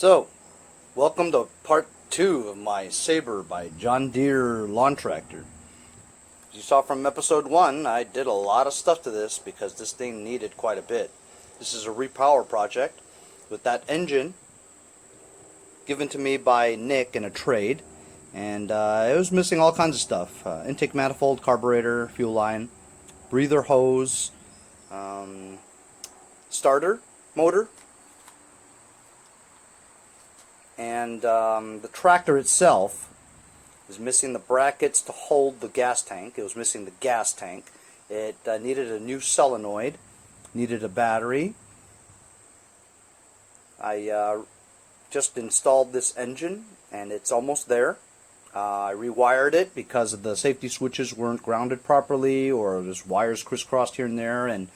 So, welcome to part 2 of my Sabre by John Deere lawn tractor. As you saw from episode 1, I did a lot of stuff to this because this thing needed quite a bit. This is a repower project with that engine given to me by Nick in a trade, and it was missing all kinds of stuff. Intake manifold, carburetor, fuel line, breather hose, starter, motor, and the tractor itself is missing the brackets to hold the gas tank. It was missing the gas tank. It needed a new solenoid, needed a battery. I just installed this engine and it's almost there. I rewired it because the safety switches weren't grounded properly, or there's wires crisscrossed here and there, and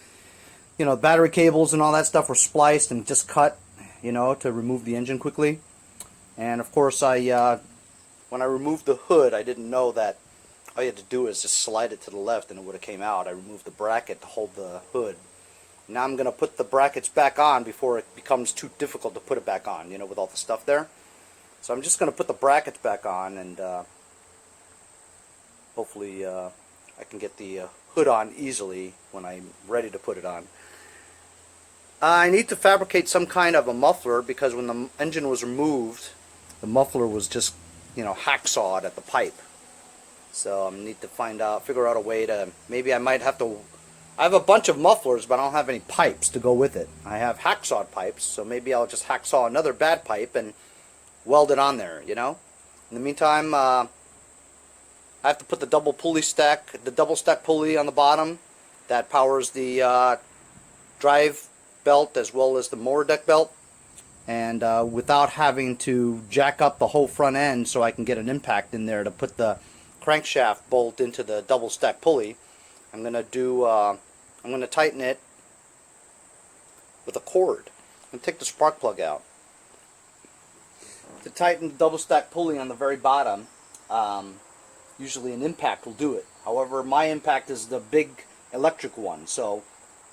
battery cables and all that stuff were spliced and just cut, to remove the engine quickly. And of course, when I removed the hood, I didn't know that all you had to do is just slide it to the left and it would have came out. I removed the bracket to hold the hood. Now I'm going to put the brackets back on before it becomes too difficult to put it back on, with all the stuff there. So I'm just going to put the brackets back on, and hopefully I can get the hood on easily when I'm ready to put it on. I need to fabricate some kind of a muffler because when the engine was removed, the muffler was just, hacksawed at the pipe. So I need to figure out a way to, maybe I might have to, I have a bunch of mufflers, but I don't have any pipes to go with it. I have hacksawed pipes, so maybe I'll just hacksaw another bad pipe and weld it on there, In the meantime, I have to put the double stack pulley on the bottom that powers the drive belt as well as the mower deck belt, and without having to jack up the whole front end so I can get an impact in there to put the crankshaft bolt into the double stack pulley, I'm gonna tighten it with a cord and take the spark plug out. To tighten the double stack pulley on the very bottom, usually an impact will do it. However, my impact is the big electric one, so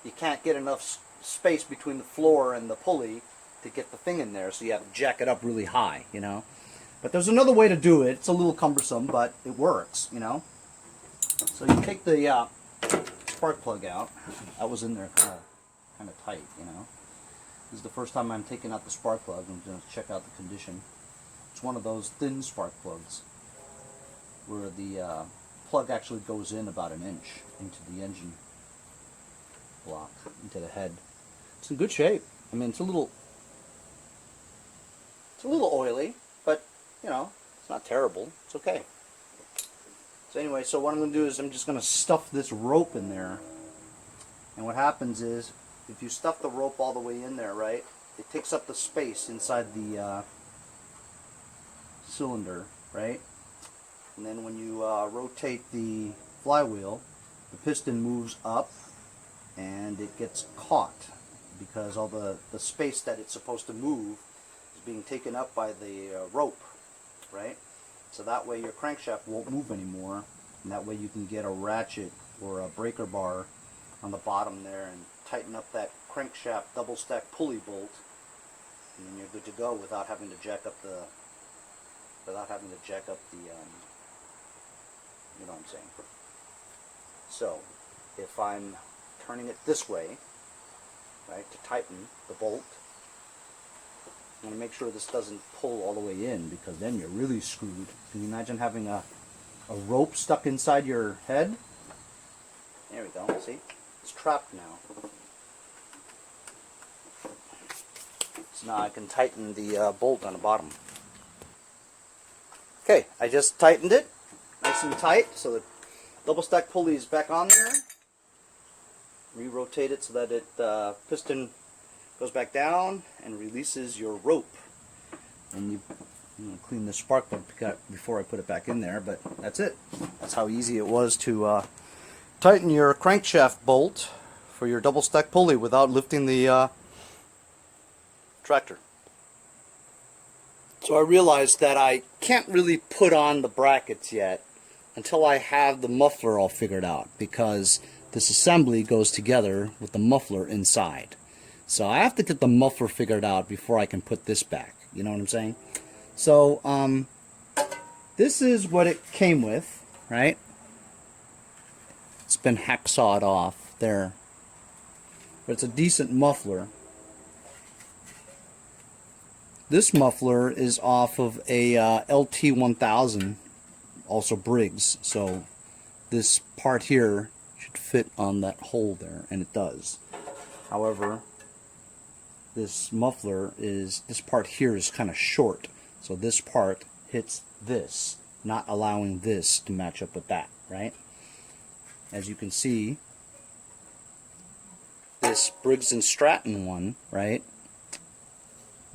you can't get enough space between the floor and the pulley to get the thing in there, so you have to jack it up really high, But there's another way to do it. It's a little cumbersome, but it works, So you take the spark plug out. That was in there kind of tight, This is the first time I'm taking out the spark plug. I'm going to check out the condition. It's one of those thin spark plugs where the plug actually goes in about an inch into the engine block, into the head. It's in good shape. I mean, it's a little oily, but it's not terrible. It's okay. So anyway, so what I'm going to do is I'm just going to stuff this rope in there. And what happens is, if you stuff the rope all the way in there, right, it takes up the space inside the cylinder, right? And then when you rotate the flywheel, the piston moves up and it gets caught because all the space that it's supposed to move is being taken up by the rope, right? So that way your crankshaft won't move anymore, and that way you can get a ratchet or a breaker bar on the bottom there and tighten up that crankshaft double stack pulley bolt, and then you're good to go without having to jack up the you know what I'm saying. So if I'm turning it this way, right, to tighten the bolt, I'm going to make sure this doesn't pull all the way in, because then you're really screwed. Can you imagine having a rope stuck inside your head? There we go, see? It's trapped now. So now I can tighten the bolt on the bottom. Okay, I just tightened it nice and tight, so the double stack pulley is back on there. Re-rotate it so that it piston goes back down and releases your rope. And you clean the spark plug before I put it back in there, but that's it. That's how easy it was to tighten your crankshaft bolt for your double stack pulley without lifting the tractor. So I realized that I can't really put on the brackets yet until I have the muffler all figured out, because this assembly goes together with the muffler inside. So I have to get the muffler figured out before I can put this back. You know what I'm saying? So this is what it came with, right? It's been hacksawed off there, but it's a decent muffler. This muffler is off of a LT1000, also Briggs, so this part here should fit on that hole there, and it does. However, this muffler is, this part here is kind of short, so this part hits this, not allowing this to match up with that, right? As you can see, this Briggs & Stratton one, right,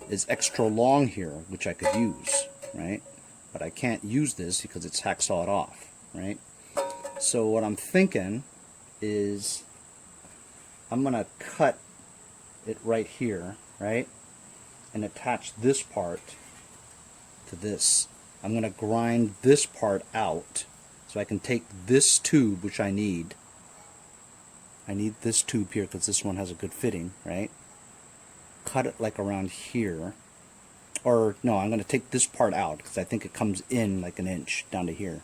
is extra long here, which I could use, right? But I can't use this because it's hacksawed off, right? So what I'm thinking is I'm gonna cut it right here, right? And attach this part to this. I'm gonna grind this part out so I can take this tube, which I need. I need this tube here because this one has a good fitting, right? Cut it like around here, or no, I'm going to take this part out because I think it comes in like an inch down to here.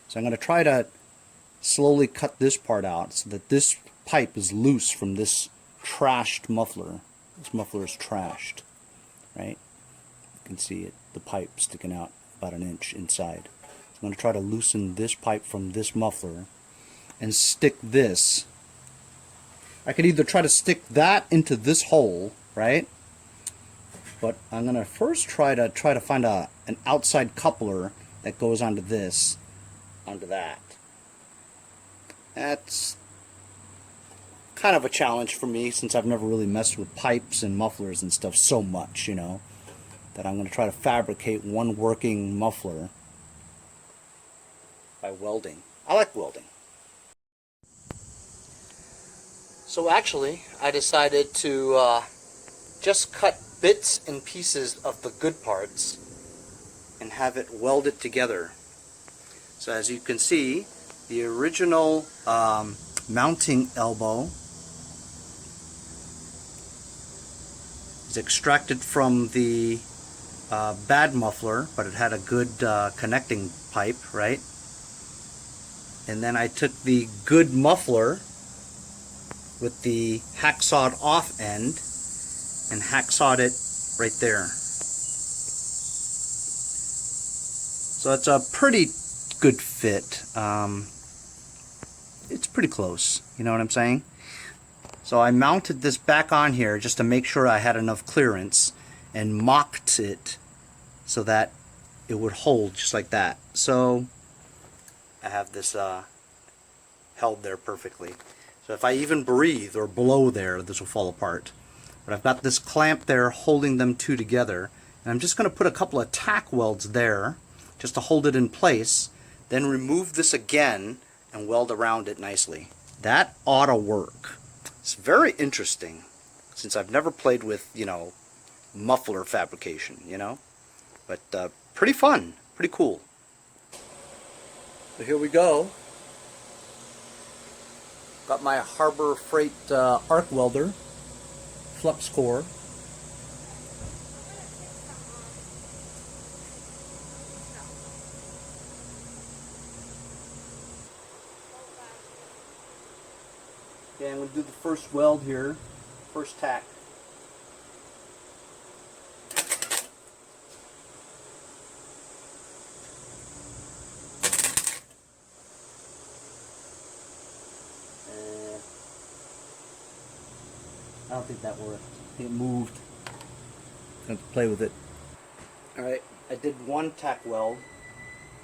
So I'm going to try to slowly cut this part out so that this pipe is loose from this trashed muffler. This muffler is trashed, right? You can see it, the pipe sticking out about an inch inside. So I'm going to try to loosen this pipe from this muffler and stick this. I could either try to stick that into this hole, right? But I'm gonna first try to find an outside coupler that goes onto this, onto that. That's kind of a challenge for me since I've never really messed with pipes and mufflers and stuff so much, you know, that I'm gonna try to fabricate one working muffler by welding. I like welding. So actually, I decided to just cut bits and pieces of the good parts and have it welded together. So as you can see, the original mounting elbow is extracted from the bad muffler, but it had a good connecting pipe, right? And then I took the good muffler with the hacksawed off end and hacksawed it right there. So it's a pretty good fit. It's pretty close, you know what I'm saying? So I mounted this back on here just to make sure I had enough clearance and mocked it so that it would hold just like that. So I have this held there perfectly. So if I even breathe or blow there, this will fall apart. But I've got this clamp there holding them two together, and I'm just going to put a couple of tack welds there just to hold it in place, then remove this again and weld around it nicely. That ought to work. It's very interesting since I've never played with, you know, muffler fabrication, you know, but pretty fun, pretty cool. So here we go. Got my Harbor Freight arc welder, flux core. Okay, I'm going to do the first weld here, first tack. I don't think that worked. I think it moved. I have to play with it. Alright, I did one tack weld.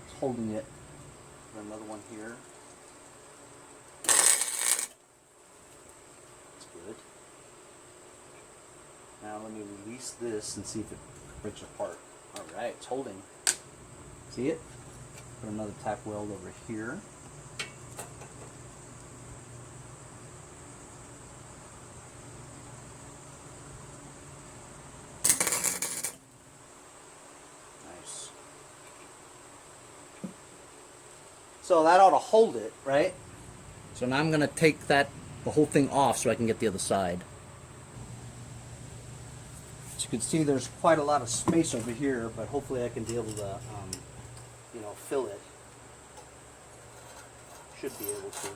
It's holding it. Got another one here. That's good. Now let me release this and see if it breaks apart. Alright, it's holding. See it? Put another tack weld over here. So that ought to hold it, right? So now I'm going to take the whole thing off so I can get the other side. So you can see, there's quite a lot of space over here, but hopefully I can be able to, you know, fill it. Should be able to.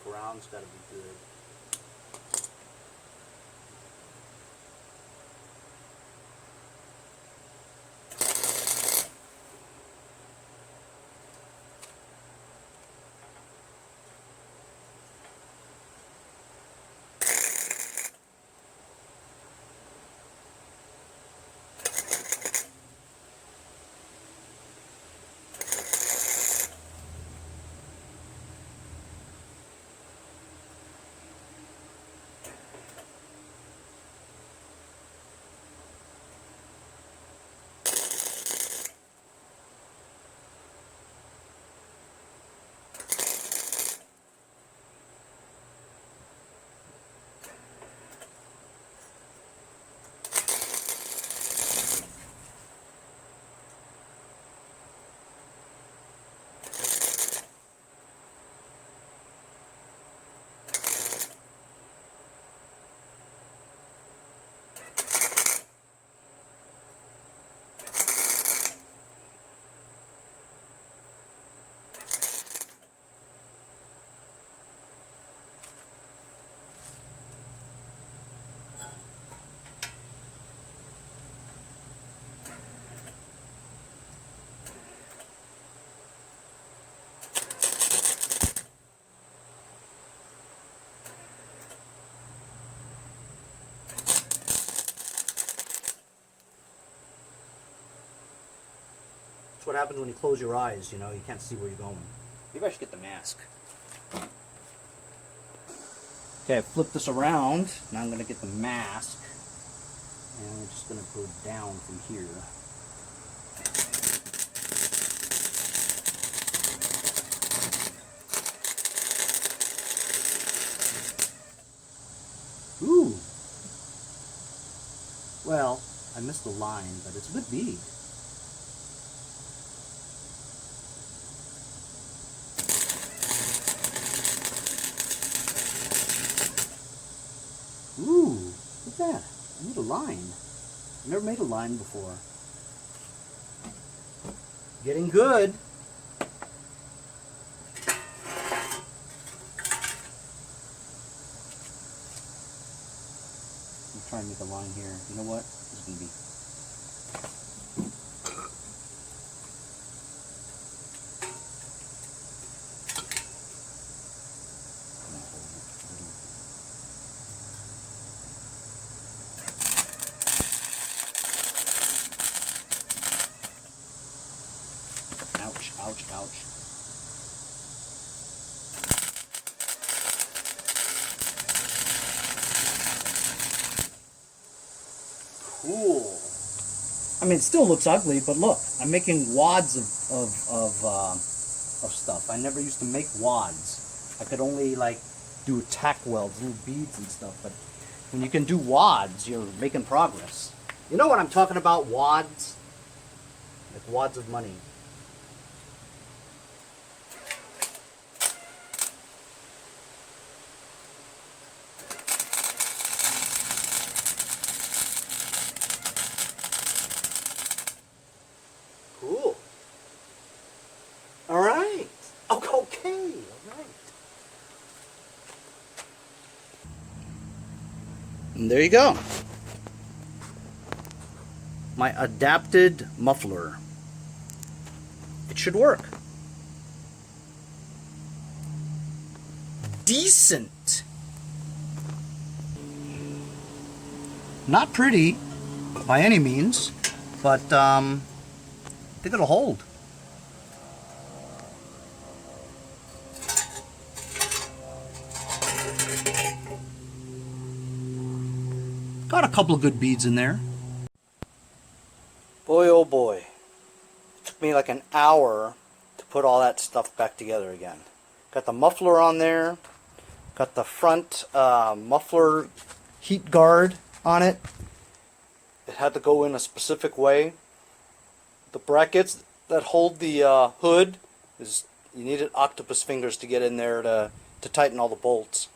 Ground's got to be good. That's what happens when you close your eyes, you know, you can't see where you're going. Maybe I should get the mask. Okay, I flipped this around. Now I'm going to get the mask. And we're just going to go down from here. Ooh! Well, I missed the line, but it's a good bead. Ooh, look at that. I made a line. I've never made a line before. Getting good. I'm trying to make a line here. You know what? This is going to be... Ouch, ouch, ouch. Cool. I mean, it still looks ugly, but look, I'm making wads of stuff. I never used to make wads. I could only like do tack welds, little beads and stuff, but when you can do wads, you're making progress. You know what I'm talking about, wads? Like wads of money. Cool. All right. Oh, okay. All right. And there you go. My adapted muffler. It should work. Decent. Not pretty by any means, but I think it'll hold. Got a couple of good beads in there. Boy, oh boy. It took me like an hour to put all that stuff back together again. Got the muffler on there. Got the front muffler heat guard on it. It had to go in a specific way. The brackets that hold the hood, you needed octopus fingers to get in there to tighten all the bolts.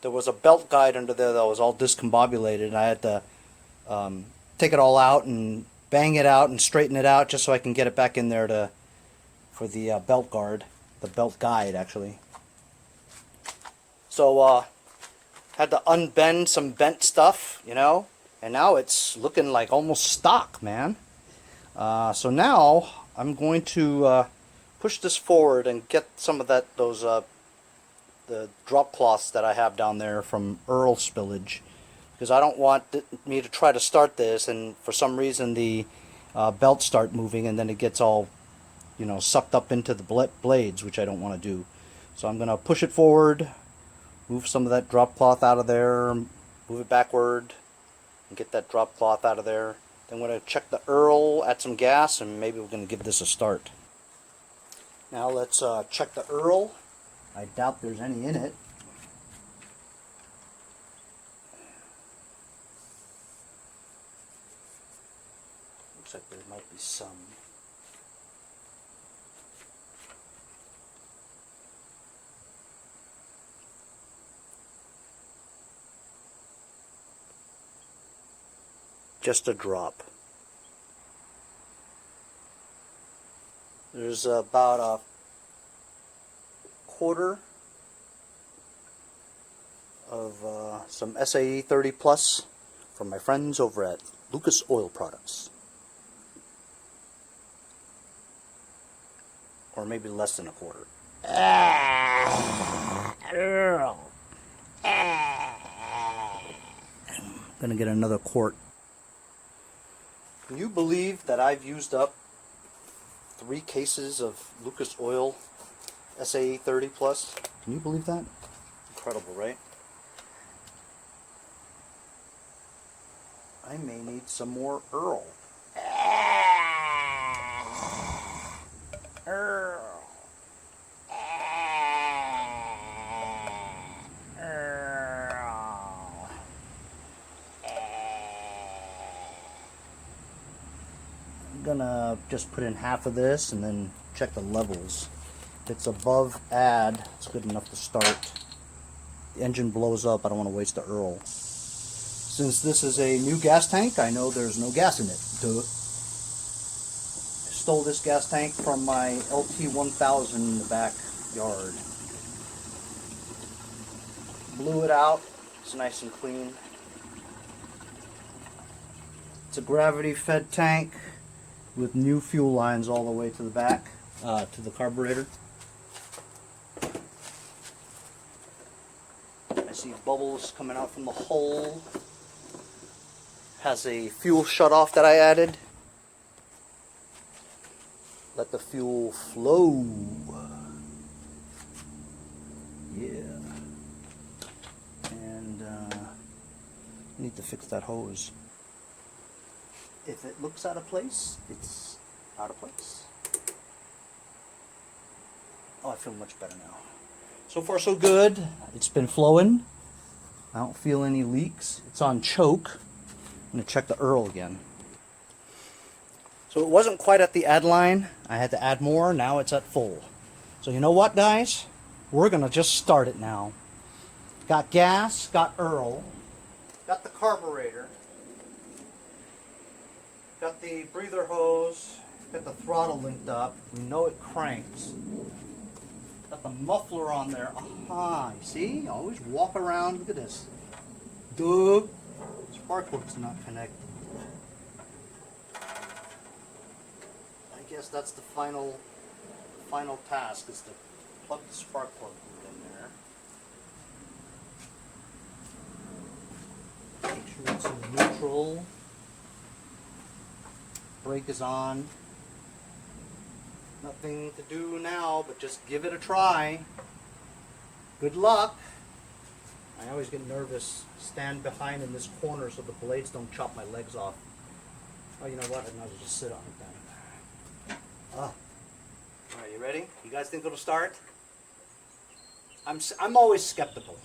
There was a belt guide under there that was all discombobulated, and I had to take it all out and bang it out and straighten it out just so I can get it back in there for the belt guard, the belt guide actually. So had to unbend some bent stuff, you know, and now it's looking like almost stock, man. So now I'm going to push this forward and get some of those the drop cloths that I have down there from Earl spillage, because I don't want me to try to start this and for some reason the belts start moving and then it gets all, you know, sucked up into the blades, which I don't want to do. So I'm going to push it forward, move some of that drop cloth out of there, move it backward, and get that drop cloth out of there. Then I'm going to check the Earl, add some gas, and maybe we're going to give this a start. Now let's check the Earl. I doubt there's any in it. Looks like there might be some. Just a drop. There's about a quarter of some SAE 30 plus from my friends over at Lucas Oil Products. Or maybe less than a quarter. I'm gonna get another quart. Can you believe that I've used up 3 cases of Lucas Oil SAE 30 plus? Can you believe that? Incredible, right? I may need some more Earl. Earl. I'm gonna just put in half of this and then check the levels. If it's above add, it's good enough to start. The engine blows up, I don't want to waste the Earl. Since this is a new gas tank, I know there's no gas in it. Duh. I stole this gas tank from my LT1000 in the backyard. Blew it out, it's nice and clean. It's a gravity fed tank with new fuel lines all the way to the back, to the carburetor. I see bubbles coming out from the hole. Has a fuel shutoff that I added. Let the fuel flow. Yeah. And I need to fix that hose. If it looks out of place, it's out of place. Oh, I feel much better now. So far so good. It's been flowing. I don't feel any leaks. It's on choke. I'm going to check the Earl again. So it wasn't quite at the add line. I had to add more. Now it's at full. So you know what, guys? We're going to just start it now. Got gas, got Earl, got the carburetor, got the breather hose, got the throttle linked up. We know it cranks. Got the muffler on there. Aha, you see? Always walk around. Look at this. Duh. Spark plug's not connected. I guess that's the final task, is to plug the spark plug in there. Make sure it's in neutral. Brake is on. Nothing to do now but just give it a try. Good luck. I always get nervous, stand behind in this corner so the blades don't chop my legs off. Oh, you know what? I might as well just sit on it then. Alright, you ready? You guys think it'll start? I'm always skeptical.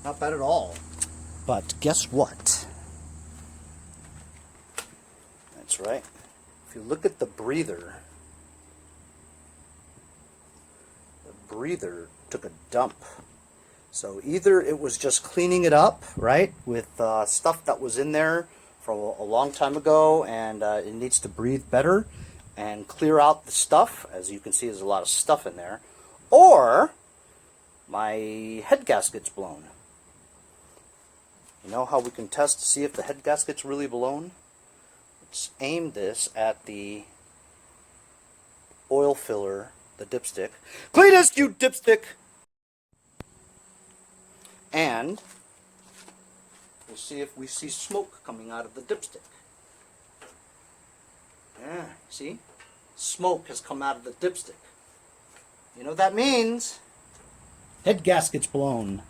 Not bad at all. But guess what? That's right. If you look at the breather took a dump. So either it was just cleaning it up, right, with stuff that was in there from a long time ago, and it needs to breathe better and clear out the stuff. As you can see, there's a lot of stuff in there. Or my head gasket's blown. You know how we can test to see if the head gasket's really blown? Let's aim this at the oil filler, the dipstick. Cleanest, you dipstick! And we'll see if we see smoke coming out of the dipstick. Yeah, see? Smoke has come out of the dipstick. You know what that means? Head gasket's blown.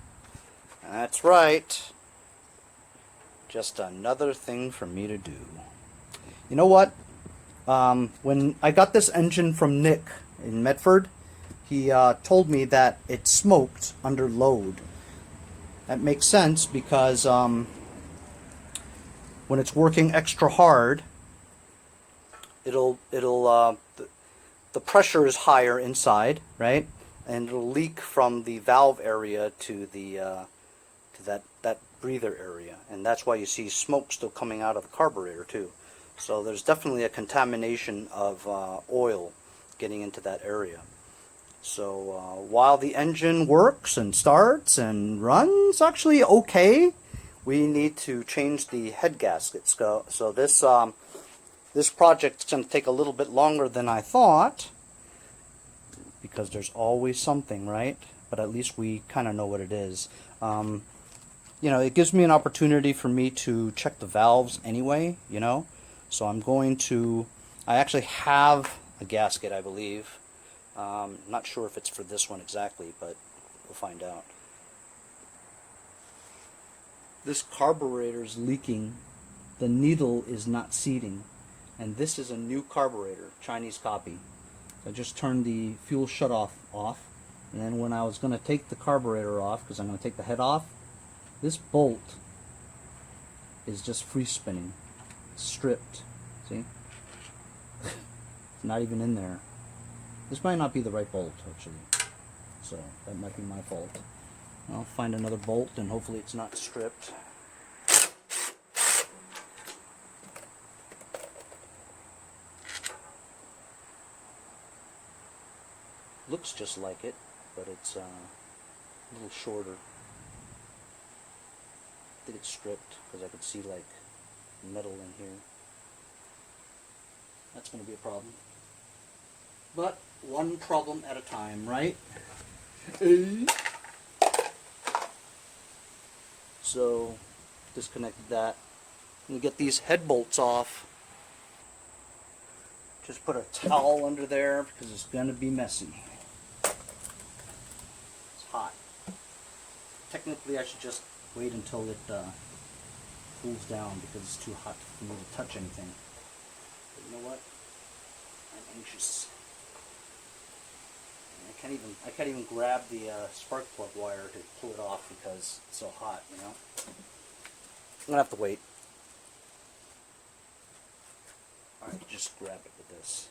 That's right. Just another thing for me to do. You know what? When I got this engine from Nick in Medford, he told me that it smoked under load. That makes sense because when it's working extra hard, the pressure is higher inside, right? And it'll leak from the valve area to the to that breather area, and that's why you see smoke still coming out of the carburetor too. So there's definitely a contamination of oil getting into that area. So while the engine works and starts and runs actually okay, we need to change the head gaskets. So this project is going to take a little bit longer than I thought, because there's always something, right? But at least we kind of know what it is. You know, it gives me an opportunity for me to check the valves anyway, you know. So I'm going to, I actually have a gasket, I believe. Not sure if it's for this one exactly, but we'll find out. This carburetor is leaking. The needle is not seating. And this is a new carburetor, Chinese copy. I just turned the fuel shutoff off. And then when I was going to take the carburetor off, because I'm going to take the head off, this bolt is just free spinning, stripped. See? It's not even in there. This might not be the right bolt, actually. So that might be my fault. I'll find another bolt and hopefully it's not stripped. Looks just like it, but it's a little shorter. I think it's stripped because I could see like metal in here. That's going to be a problem. But one problem at a time, right? So disconnected that. I'm going to get these head bolts off. Just put a towel under there because it's going to be messy. It's hot. Technically I should just wait until it cools down because it's too hot for me to touch anything. But you know what? I'm anxious. I can't even grab the spark plug wire to pull it off because it's so hot, you know? I'm gonna have to wait. Alright, just grab it with this.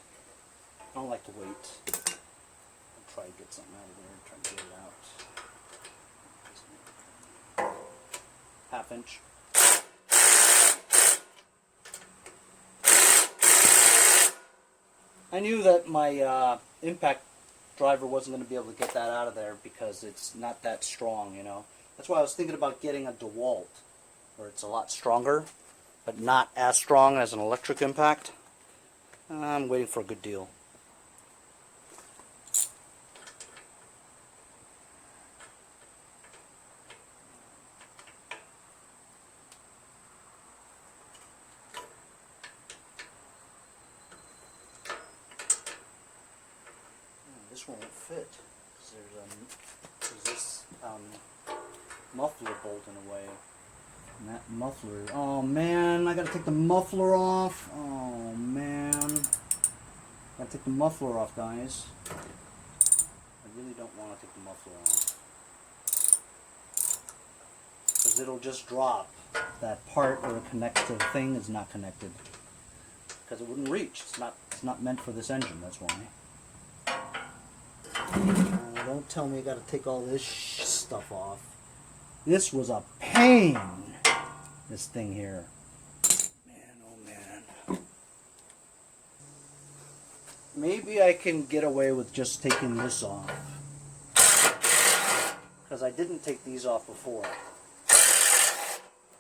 I don't like to wait. I'll try to get something out of there and try to get it out. Half inch. I knew that my impact driver wasn't going to be able to get that out of there because it's not that strong, you know. That's why I was thinking about getting a DeWalt, where it's a lot stronger, but not as strong as an electric impact. I'm waiting for a good deal. This won't fit because there's this muffler bolt in a way. And that muffler, oh man, I gotta take the muffler off. Oh man, gotta take the muffler off, guys. I really don't want to take the muffler off because it'll just drop. That part where it connects to the thing is not connected because it wouldn't reach. It's not meant for this engine. That's why. Don't tell me I gotta take all this stuff off. This was a pain, this thing here. Man, oh man. Maybe I can get away with just taking this off. Because I didn't take these off before. I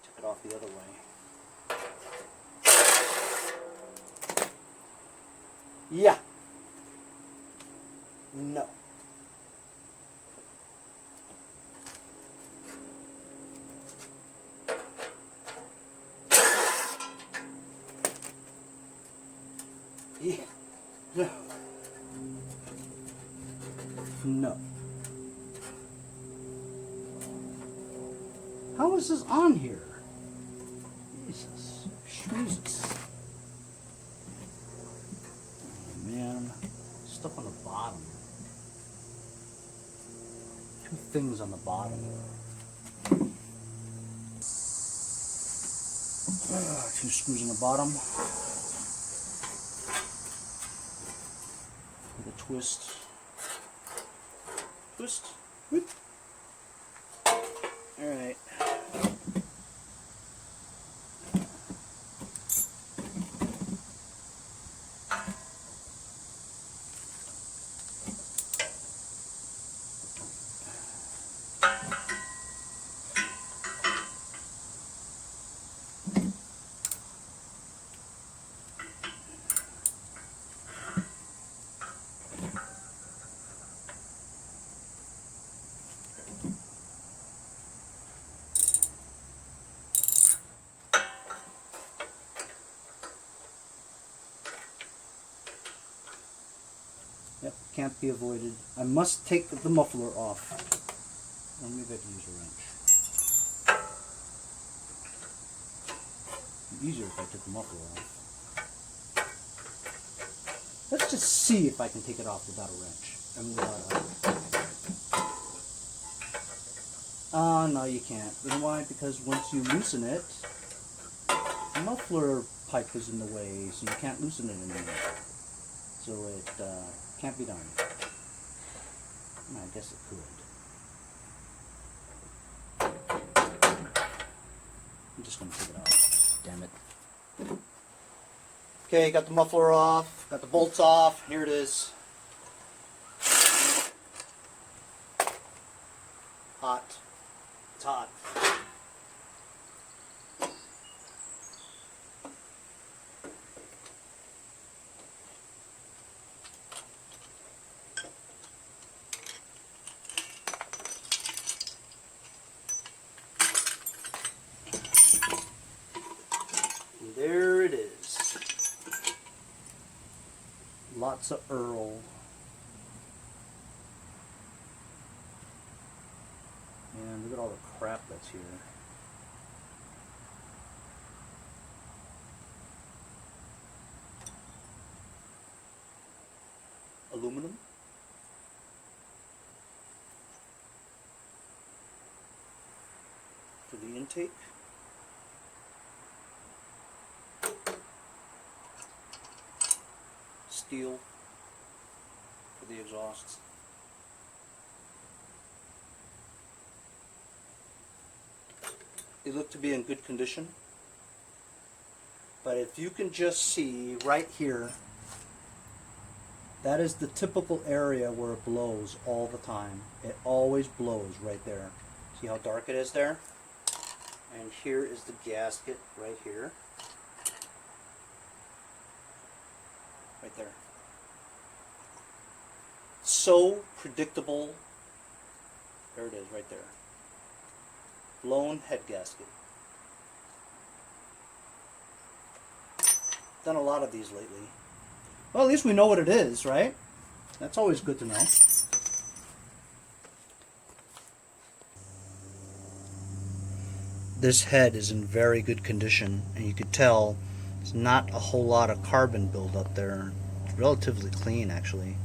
took it off the other way. Yeah. No. Yeah. No. No. How is this on here? Jesus. Jesus. Oh, man. Stuff on the bottom. Two things on the bottom. Two screws on the bottom. With a twist. Twist. Whoop. Alright. Yep, can't be avoided. I must take the muffler off. Or maybe I can use a wrench. It'd be easier if I took the muffler off. Let's just see if I can take it off without a wrench. I mean, without a... no, you can't. You know why? Because once you loosen it, the muffler pipe was in the way, so you can't loosen it anymore. So it can't be done. I guess it could. I'm just going to take it off. Damn it. Okay, got the muffler off, got the bolts off. Here it is. Hot. It's hot. And there it is. Lots of Earl. And look at all the crap that's here. Aluminum. For the intake. Steel for the exhausts. They look to be in good condition, but if you can just see right here, that is the typical area where it blows all the time. It always blows right there. See how dark it is there? And here is the gasket right here. Right there. So predictable. There it is right there. Blown head gasket. Done a lot of these lately. Well, at least we know what it is, right? That's always good to know. This head is in very good condition, and you could tell there's not a whole lot of carbon buildup there. It's relatively clean, actually.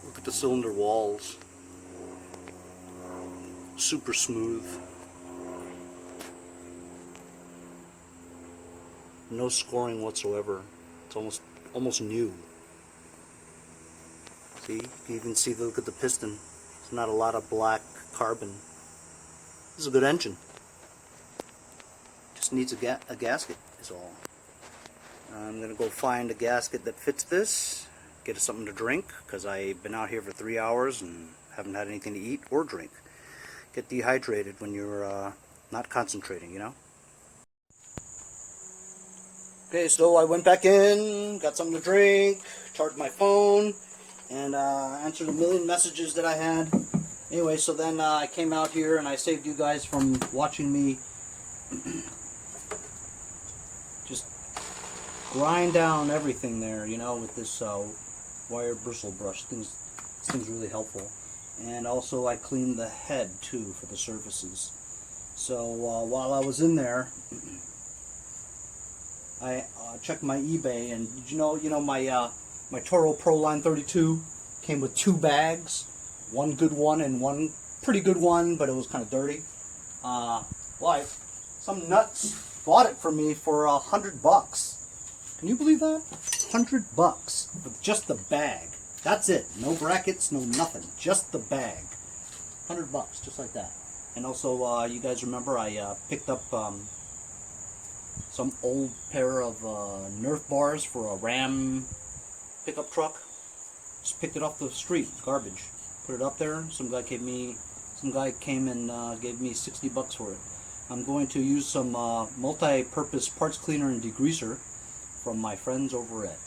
Look at the cylinder walls. Super smooth. No scoring whatsoever. It's almost new. See, you can even see, look at the piston. There's not a lot of black carbon. This is a good engine. Just needs a gasket is all. I'm gonna go find a gasket that fits this. Get us something to drink, because I've been out here for 3 hours and haven't had anything to eat or drink. Get dehydrated when you're not concentrating, you know? Okay, so I went back in, got something to drink, charged my phone, and answered a million messages that I had. Anyway, so then I came out here and I saved you guys from watching me just grind down everything there, you know, with this wire bristle brush. This thing's really helpful. And also I cleaned the head too for the surfaces. So while I was in there, I checked my eBay, and did you know my Toro Pro Line 32 came with 2 bags, one good one and one pretty good one, but it was kind of dirty. Some nuts bought it for me for $100. Can you believe that? $100 for just the bag. That's it. No brackets, no nothing. Just the bag. $100, just like that. And also, you guys remember I picked up some old pair of Nerf bars for a Ram pickup truck. Just picked it off the street, garbage. Put it up there. Some guy came and gave me $60 for it. I'm going to use some multi-purpose parts cleaner and degreaser from my friends over at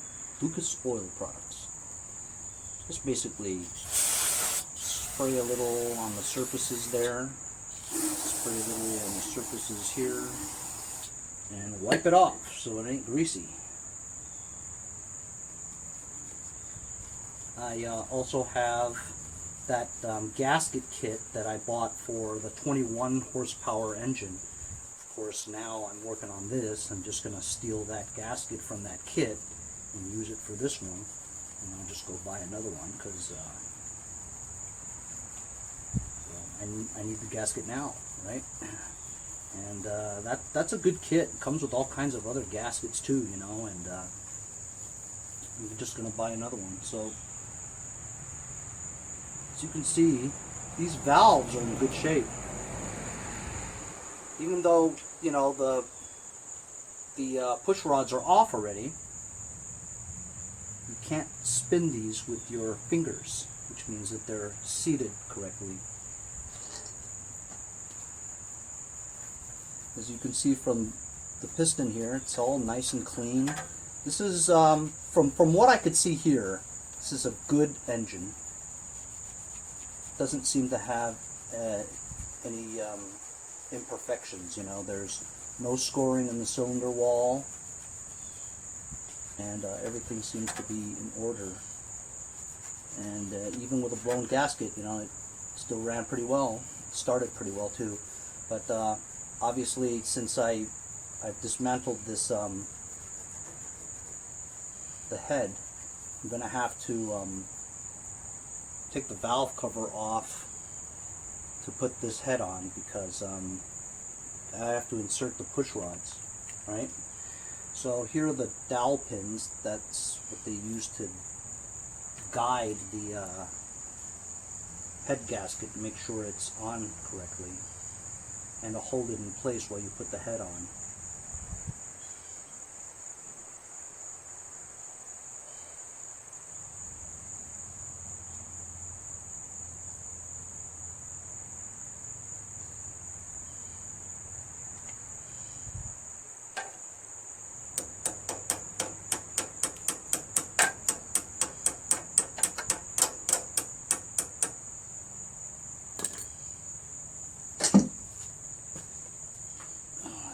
Lucas Oil Products. Just basically spray a little on the surfaces there. Spray a little on the surfaces here. And wipe it off so it ain't greasy. I also have that gasket kit that I bought for the 21 horsepower engine. course, now I'm working on this. I'm just going to steal that gasket from that kit and use it for this one. And I'll just go buy another one because I need the gasket now, right? And that's a good kit. It comes with all kinds of other gaskets too, you know, and I'm just going to buy another one. So, as you can see, these valves are in good shape. Even though, you know, the push rods are off already, you can't spin these with your fingers, which means that they're seated correctly. As you can see from the piston here, it's all nice and clean. This is, from what I could see here, this is a good engine. Doesn't seem to have any imperfections, you know. There's no scoring in the cylinder wall, and everything seems to be in order. And even with a blown gasket, you know, it still ran pretty well. It started pretty well too. But obviously, since I've dismantled this the head, I'm going to have to take the valve cover off to put this head on, because I have to insert the push rods, right? So here are the dowel pins. That's what they use to guide the head gasket and make sure it's on correctly, and to hold it in place while you put the head on.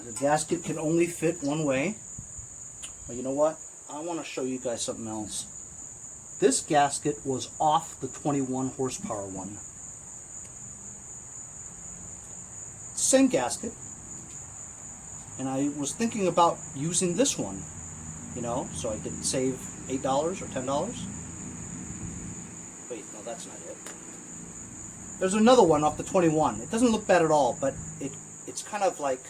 The gasket can only fit one way. Well, you know what? I want to show you guys something else. This gasket was off the 21 horsepower one. Same gasket. And I was thinking about using this one, you know, so I could save $8 or $10. Wait, no, that's not it. There's another one off the 21. It doesn't look bad at all, but it's kind of like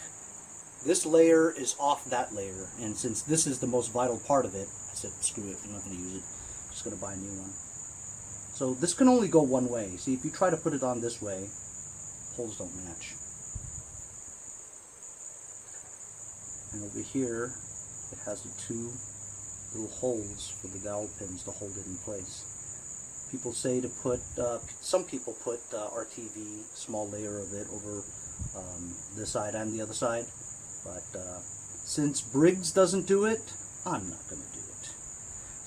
this layer is off that layer, and since this is the most vital part of it, I said, screw it, I'm not going to use it. I'm just going to buy a new one. So this can only go one way. See, if you try to put it on this way, holes don't match. And over here, it has the two little holes for the dowel pins to hold it in place. People say to put, some people put RTV, small layer of it, over this side and the other side. But since Briggs doesn't do it, I'm not going to do it.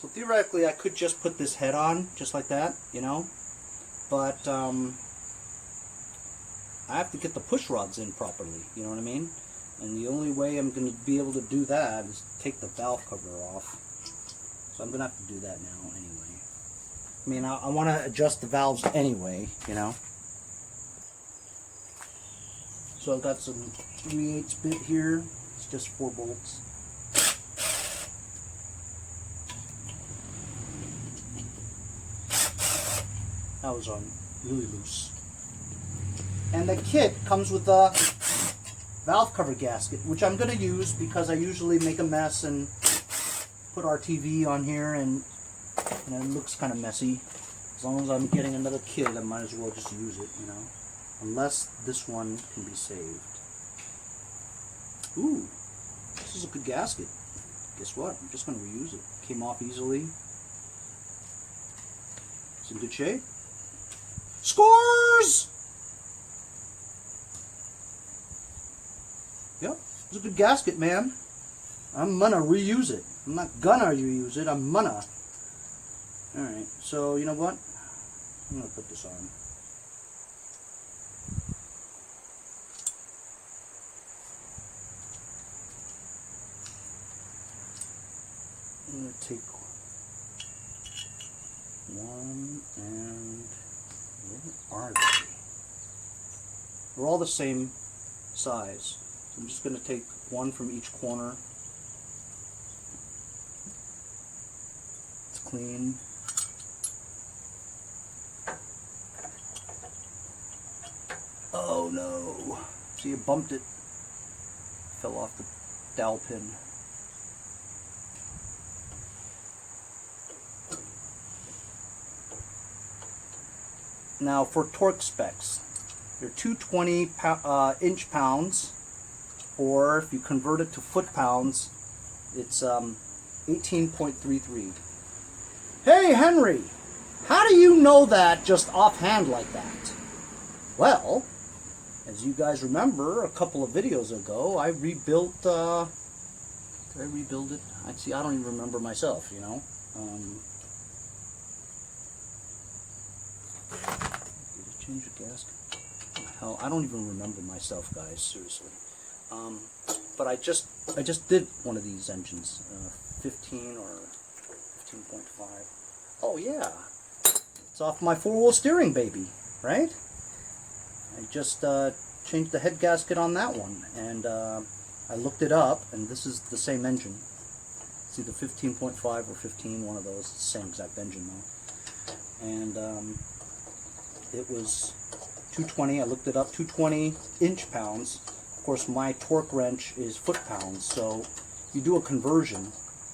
So theoretically, I could just put this head on, just like that, you know. But I have to get the push rods in properly, you know what I mean? And the only way I'm going to be able to do that is take the valve cover off. So I'm going to have to do that now anyway. I mean, I want to adjust the valves anyway, you know. So I've got some 3/8 bit here. It's just 4 bolts. That was on really loose. And the kit comes with a valve cover gasket, which I'm going to use because I usually make a mess and put RTV on here, and it looks kind of messy. As long as I'm getting another kit, I might as well just use it, you know. Unless this one can be saved. Ooh, this is a good gasket. Guess what? I'm just going to reuse it. Came off easily. It's in good shape. Scores! Yep, it's a good gasket, man. I'm gonna reuse it. I'm not gonna reuse it, I'm gonna. Alright, so you know what? I'm gonna put this on. I'm going to take one, and where are they? They're all the same size. I'm just going to take one from each corner. It's clean. Oh no! See, you bumped it. Fell off the dowel pin. Now for torque specs, they're 220 inch pounds, or if you convert it to foot pounds, it's 18.33. Hey Henry, how do you know that just offhand like that? Well, as you guys remember, a couple of videos ago, I rebuilt, did I rebuild it? I don't even remember myself, you know. Did I change the gasket? Hell, I don't even remember myself, guys, seriously. But I just did one of these engines, 15 or 15.5. Oh yeah, it's off my four-wheel steering, baby, right? I just changed the head gasket on that one, and I looked it up, and this is the same engine. It's either 15.5 or 15, one of those. It's the same exact engine though. And it was 220. I looked it up, 220 inch pounds. Of course, my torque wrench is foot pounds, so you do a conversion.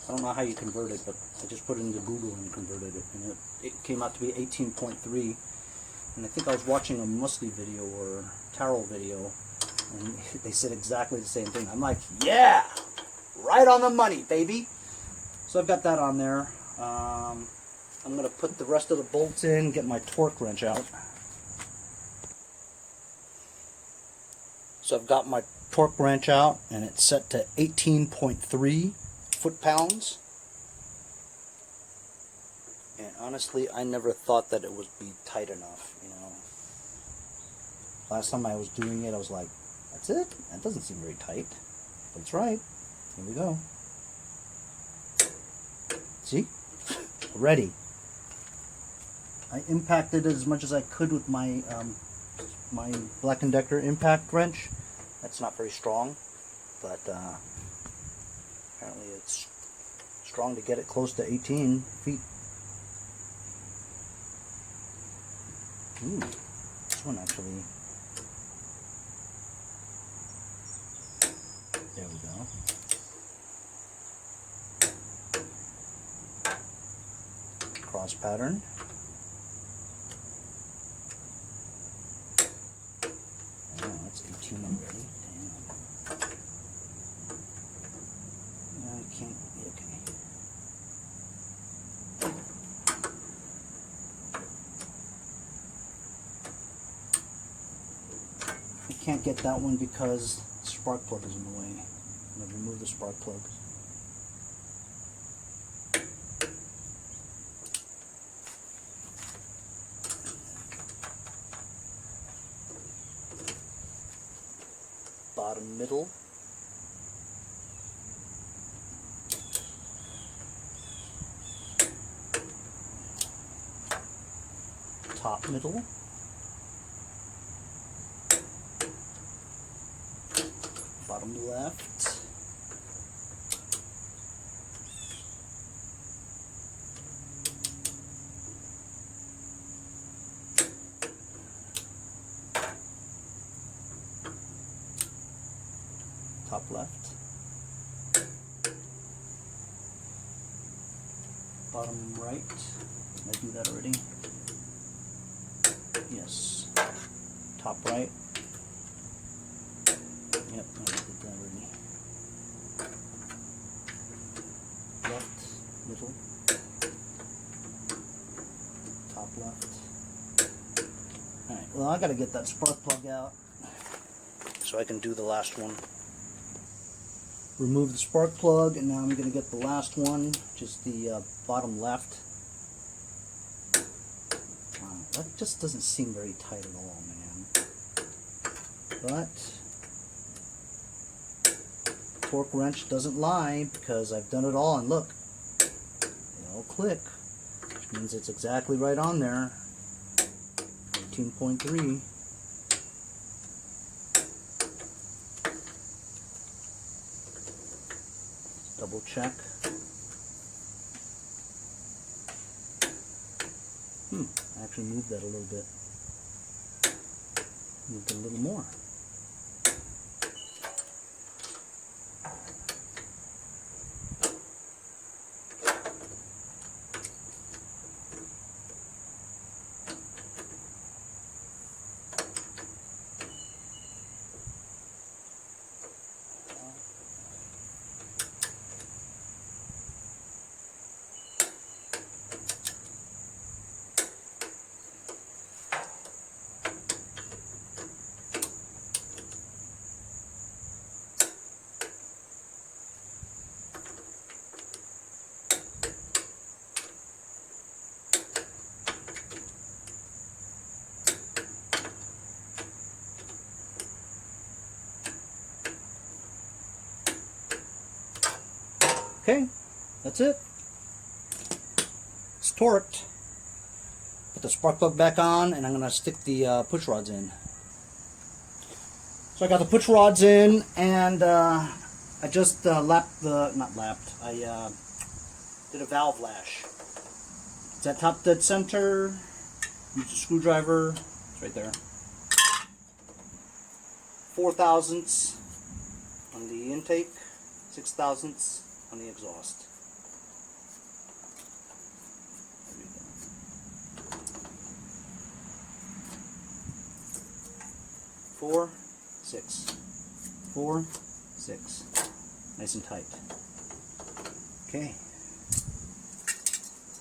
I don't know how you convert it, but I just put it into Google and converted it, and it came out to be 18.3. And I think I was watching a Musli video or Taro video, and they said exactly the same thing. I'm like, yeah, right on the money, baby. So I've got that on there. I'm going to put the rest of the bolts in, get my torque wrench out. So I've got my torque wrench out, and it's set to 18.3 foot-pounds. And honestly, I never thought that it would be tight enough, you know. Last time I was doing it, I was like, that's it? That doesn't seem very tight. But it's right. Here we go. See? Ready. I impacted it as much as I could with my my Black & Decker impact wrench. That's not very strong, but apparently it's strong to get it close to 18 feet. Ooh, this one actually. There we go. Cross pattern. Oh, that's 18 already. Damn. I can't. Okay. I can't get that one because the spark plug is in the way. I'm going to remove the spark plug. Bottom middle. Top middle. Bottom left. Top left. Bottom right. Did I do that already? Yes. Top right. Yep, I did that already. Left, middle. Top left. Alright, well I gotta get that spark plug out so I can do the last one. Remove the spark plug, and now I'm going to get the last one, just the bottom left. Wow, that just doesn't seem very tight at all, man. But torque wrench doesn't lie, because I've done it all, and look, they all click, which means it's exactly right on there. 18.3. Double check. I actually moved that a little bit. Moved it a little more. Okay, that's it. It's torqued. Put the spark plug back on, and I'm going to stick the push rods in. So I got the push rods in, and I just did a valve lash. It's at top dead center. Use a screwdriver. It's right there. 4/1000ths on the intake, 6/1000ths on the exhaust. There we go. 4, 6. 4, 6. Nice and tight. Okay.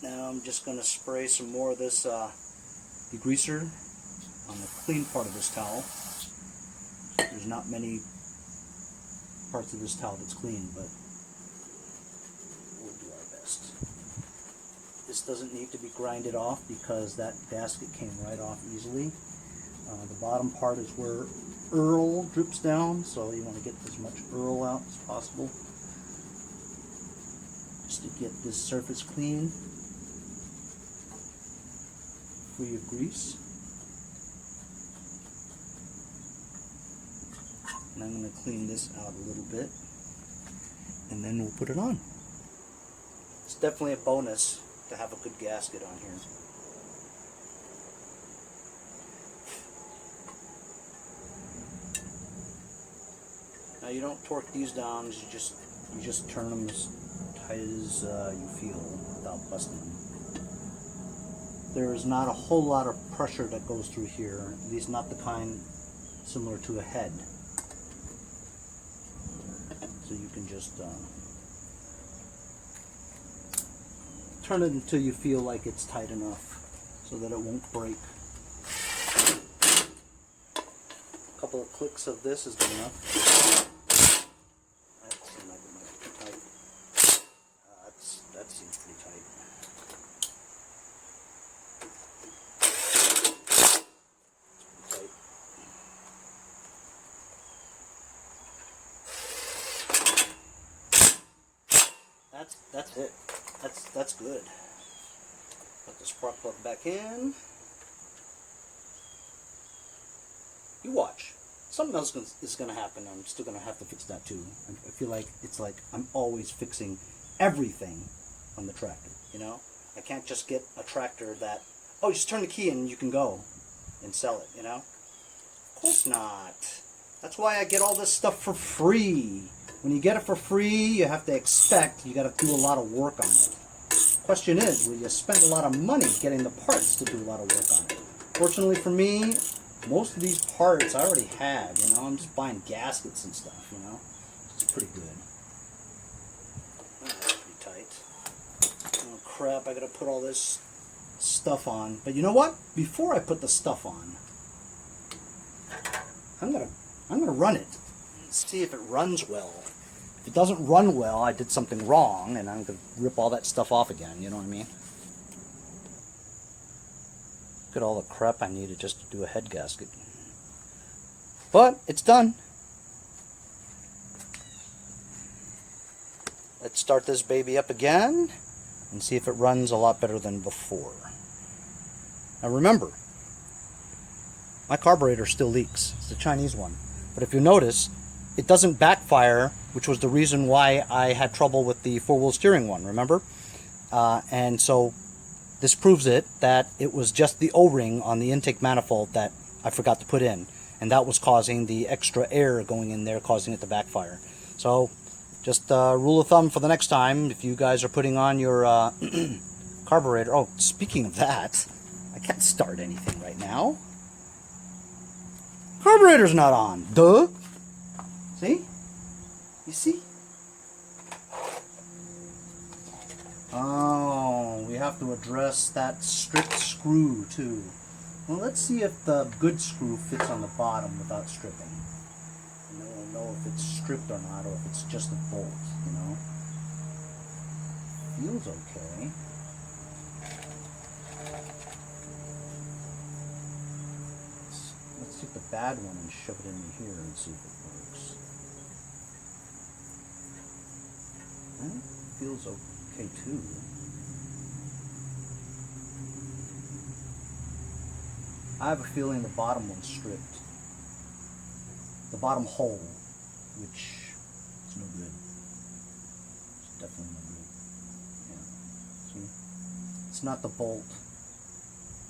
Now I'm just going to spray some more of this degreaser on the clean part of this towel. There's not many parts of this towel that's clean, but we'll do our best. This doesn't need to be grinded off because that gasket came right off easily. The bottom part is where Earl drips down, so you want to get as much Earl out as possible just to get this surface clean, free of grease. And I'm going to clean this out a little bit, and then we'll put it on. It's definitely a bonus to have a good gasket on here. Now you don't torque these down, you just turn them as tight as you feel without busting them. There is not a whole lot of pressure that goes through here, at least not the kind similar to a head. So you can just turn it until you feel like it's tight enough so that it won't break. A couple of clicks of this is good enough. That seems like it might be too tight. That seems pretty tight. That's it. That's good. Put the spark plug back in. You watch. Something else is going to happen. I'm still going to have to fix that too. I feel like it's like I'm always fixing everything on the tractor. You know, I can't just get a tractor that, oh, just turn the key and you can go and sell it. You know, of course not. That's why I get all this stuff for free. When you get it for free, you have to expect you got to do a lot of work on it. Question is, will you spend a lot of money getting the parts to do a lot of work on it? Fortunately for me, most of these parts I already had. You know, I'm just buying gaskets and stuff. You know, it's pretty good. Oh, that's pretty tight. Oh crap! I got to put all this stuff on. But you know what? Before I put the stuff on, I'm gonna run it. See if it runs well. If it doesn't run well, I did something wrong, and I'm going to rip all that stuff off again, you know what I mean? Look at all the crap I needed just to do a head gasket. But, it's done. Let's start this baby up again, and see if it runs a lot better than before. Now remember, my carburetor still leaks. It's the Chinese one. But if you notice, it doesn't backfire which was the reason why I had trouble with the four-wheel steering one, remember? And so this proves that it was just the O-ring on the intake manifold that I forgot to put in, and that was causing the extra air going in there, causing it to backfire. So just rule of thumb for the next time, if you guys are putting on your carburetor. Oh, speaking of that, I can't start anything right now. Carburetor's not on. Duh. See? You see? Oh, we have to address that stripped screw too. Well, let's see if the good screw fits on the bottom without stripping. And then we'll know if it's stripped or not, or if it's just a bolt, you know. Feels okay. Let's take the bad one and shove it in here and see if it works. And it feels okay too. I have a feeling the bottom one's stripped. The bottom hole, which is no good. It's definitely no good. Yeah. See? It's not the bolt.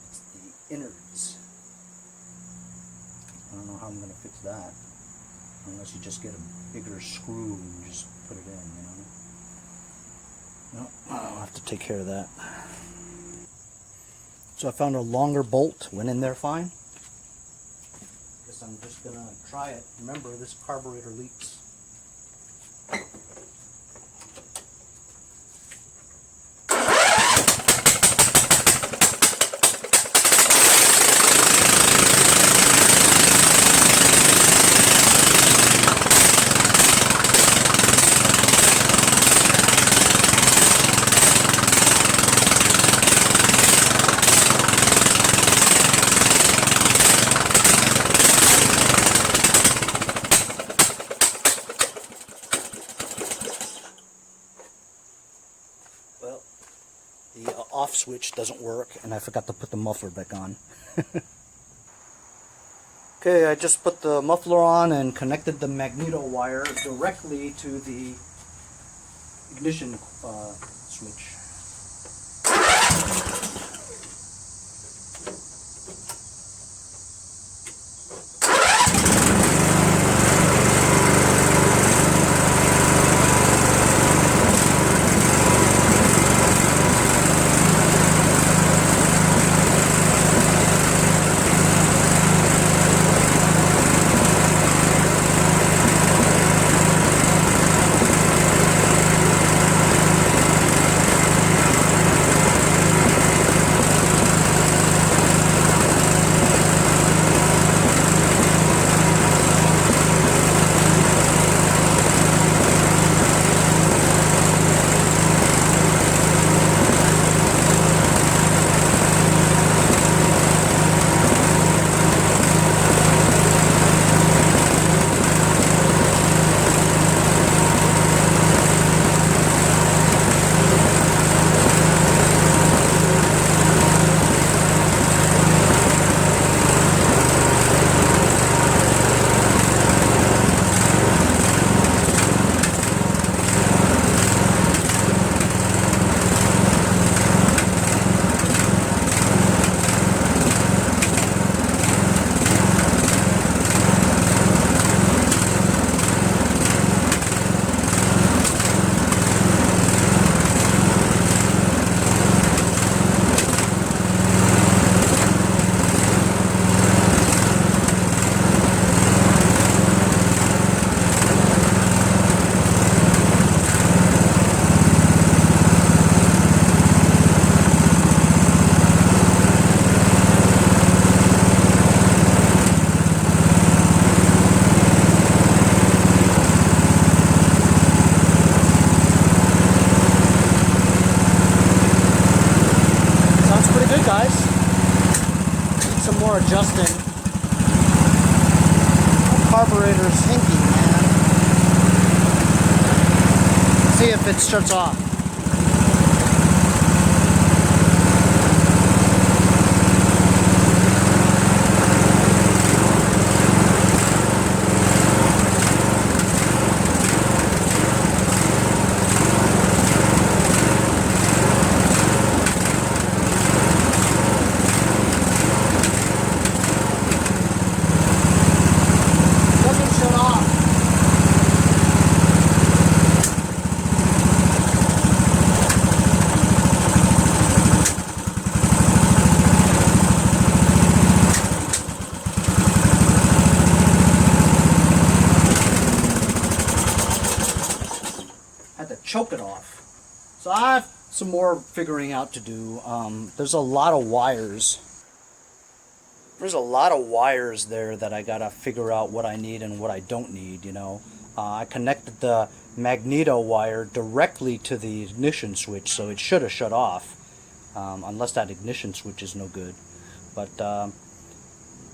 It's the innards. I don't know how I'm going to fix that. Unless you just get a bigger screw and just put it in, you know. No, I'll have to take care of that. So I found a longer bolt, went in there fine. Guess I'm just gonna try it. Remember, this carburetor leaks. Off switch doesn't work, and I forgot to put the muffler back on. Okay, I just put the muffler on and connected the magneto wire directly to the ignition switch. Adjusting. Carburetor's hinky, man. See if it starts off. had to choke it off. So I have some more figuring out to do. There's a lot of wires. There's a lot of wires there that I gotta figure out what I need and what I don't need, you know. I connected the magneto wire directly to the ignition switch, so it should have shut off, unless that ignition switch is no good. But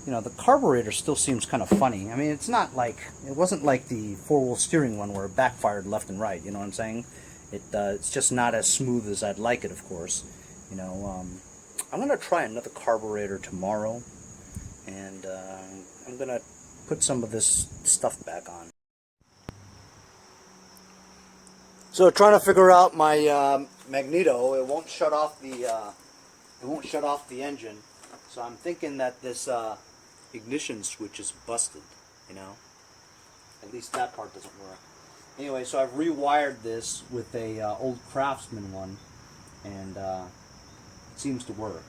you know, the carburetor still seems kind of funny. I mean, it's not like, it wasn't like the four-wheel steering one where it backfired left and right, you know what I'm saying? It's just not as smooth as I'd like it, of course. You know, I'm going to try another carburetor tomorrow, and I'm going to put some of this stuff back on. So trying to figure out my magneto, it won't shut off the engine. So I'm thinking that this ignition switch is busted, you know. At least that part doesn't work. Anyway, so I've rewired this with a old Craftsman one, and it seems to work.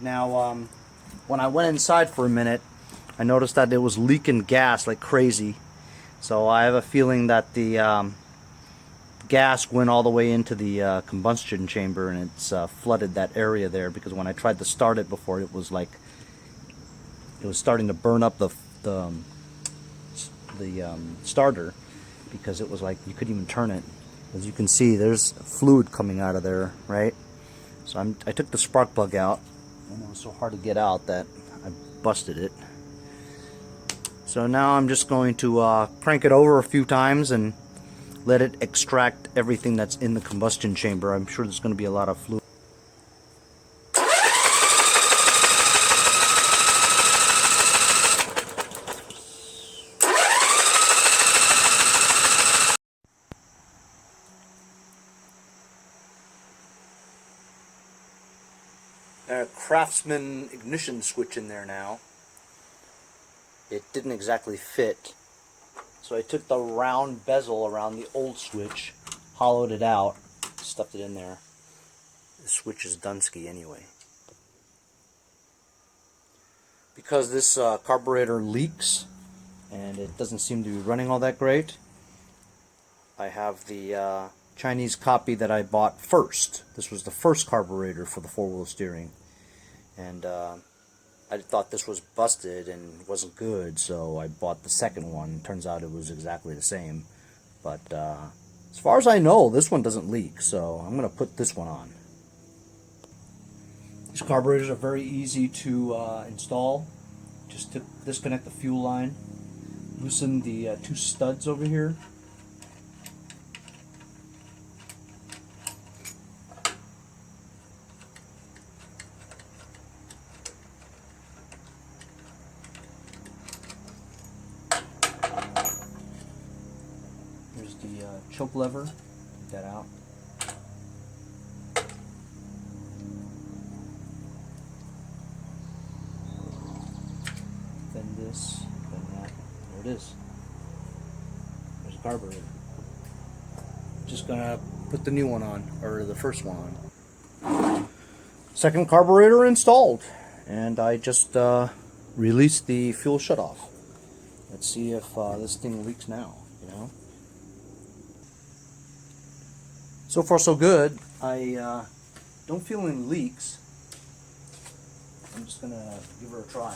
Now, when I went inside for a minute, I noticed that it was leaking gas like crazy. So I have a feeling that the gas went all the way into the combustion chamber, and it's flooded that area there, because when I tried to start it before, it was like it was starting to burn up the starter, because it was like you couldn't even turn it. As you can see, there's fluid coming out of there, right? So I took the spark plug out, and it was so hard to get out that I busted it. So now I'm just going to crank it over a few times and let it extract everything that's in the combustion chamber. I'm sure there's going to be a lot of fluid. Craftsman ignition switch in there now. It didn't exactly fit, so I took the round bezel around the old switch, hollowed it out, stuffed it in there. The switch is Dunsky anyway. Because this carburetor leaks and it doesn't seem to be running all that great, I have the Chinese copy that I bought first. This was the first carburetor for the four-wheel steering, and I thought this was busted and wasn't good, so I bought the second one. Turns out it was exactly the same. But as far as I know, this one doesn't leak, so I'm going to put this one on. These carburetors are very easy to install. Just to disconnect the fuel line, loosen the two studs over here. Here's the choke lever. Take that out. Then this, then that. There it is. There's a carburetor. Just gonna put the new one on, or the first one on. Second carburetor installed, and I just released the fuel shutoff. Let's see if this thing leaks now. You know. So far so good. I don't feel any leaks. I'm just gonna give her a try.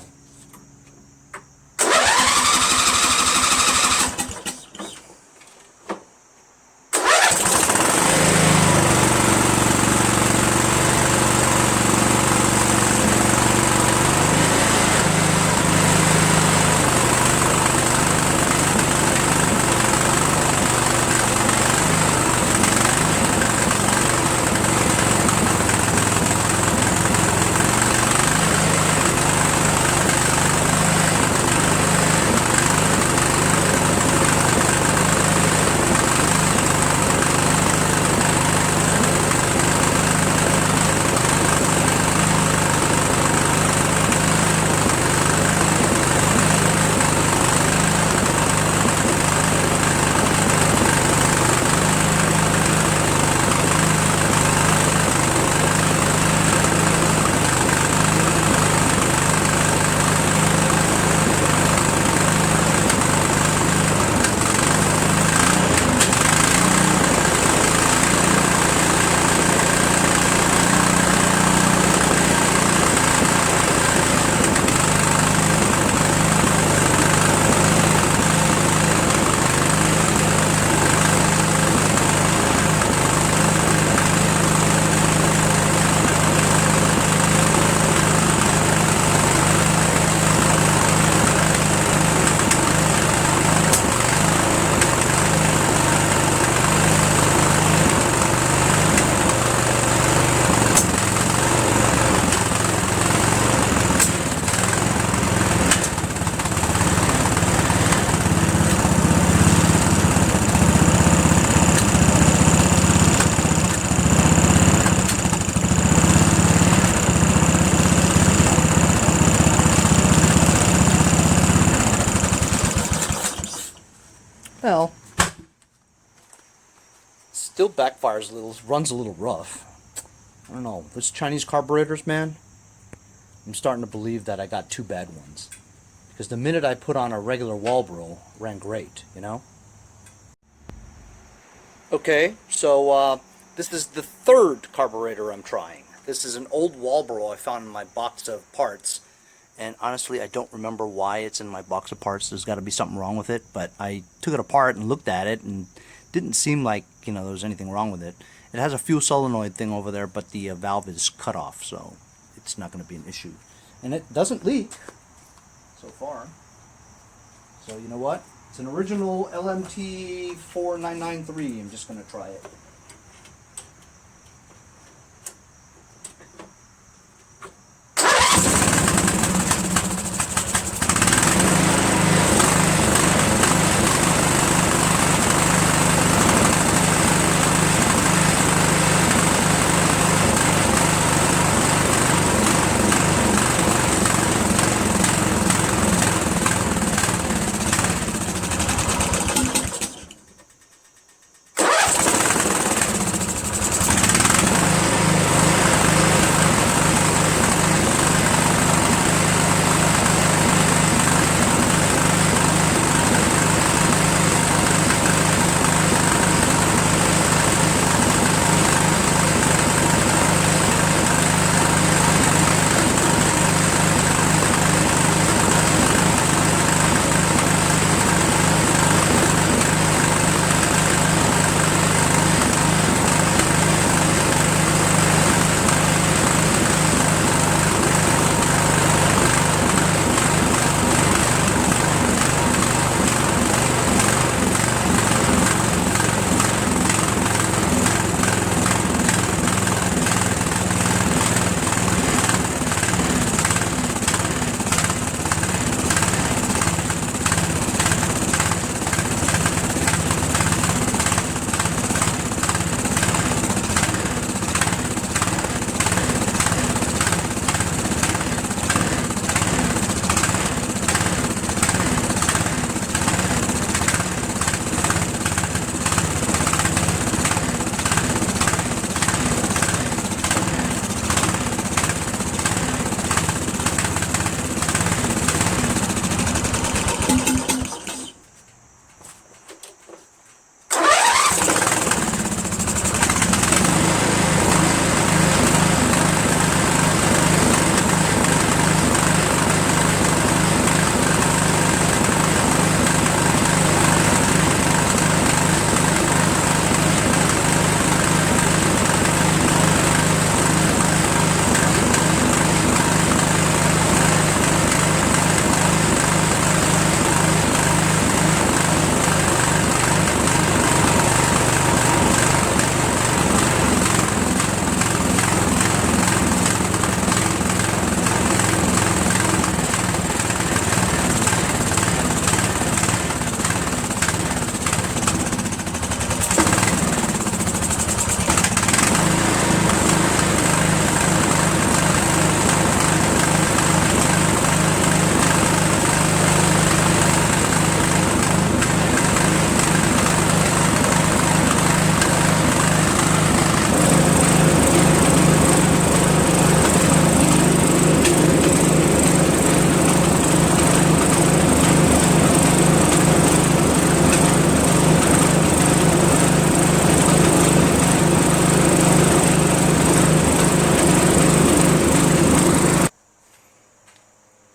Well, still backfires a little, runs a little rough. I don't know. Those Chinese carburetors, man, I'm starting to believe that I got two bad ones. Because the minute I put on a regular Walbro, ran great, you know? Okay, so this is the third carburetor I'm trying. This is an old Walbro I found in my box of parts. And honestly, I don't remember why it's in my box of parts. There's got to be something wrong with it. But I took it apart and looked at it and didn't seem like, you know, there was anything wrong with it. It has a fuel solenoid thing over there, but the valve is cut off, so it's not going to be an issue. And it doesn't leak so far. So you know what? It's an original LMT 4993. I'm just going to try it.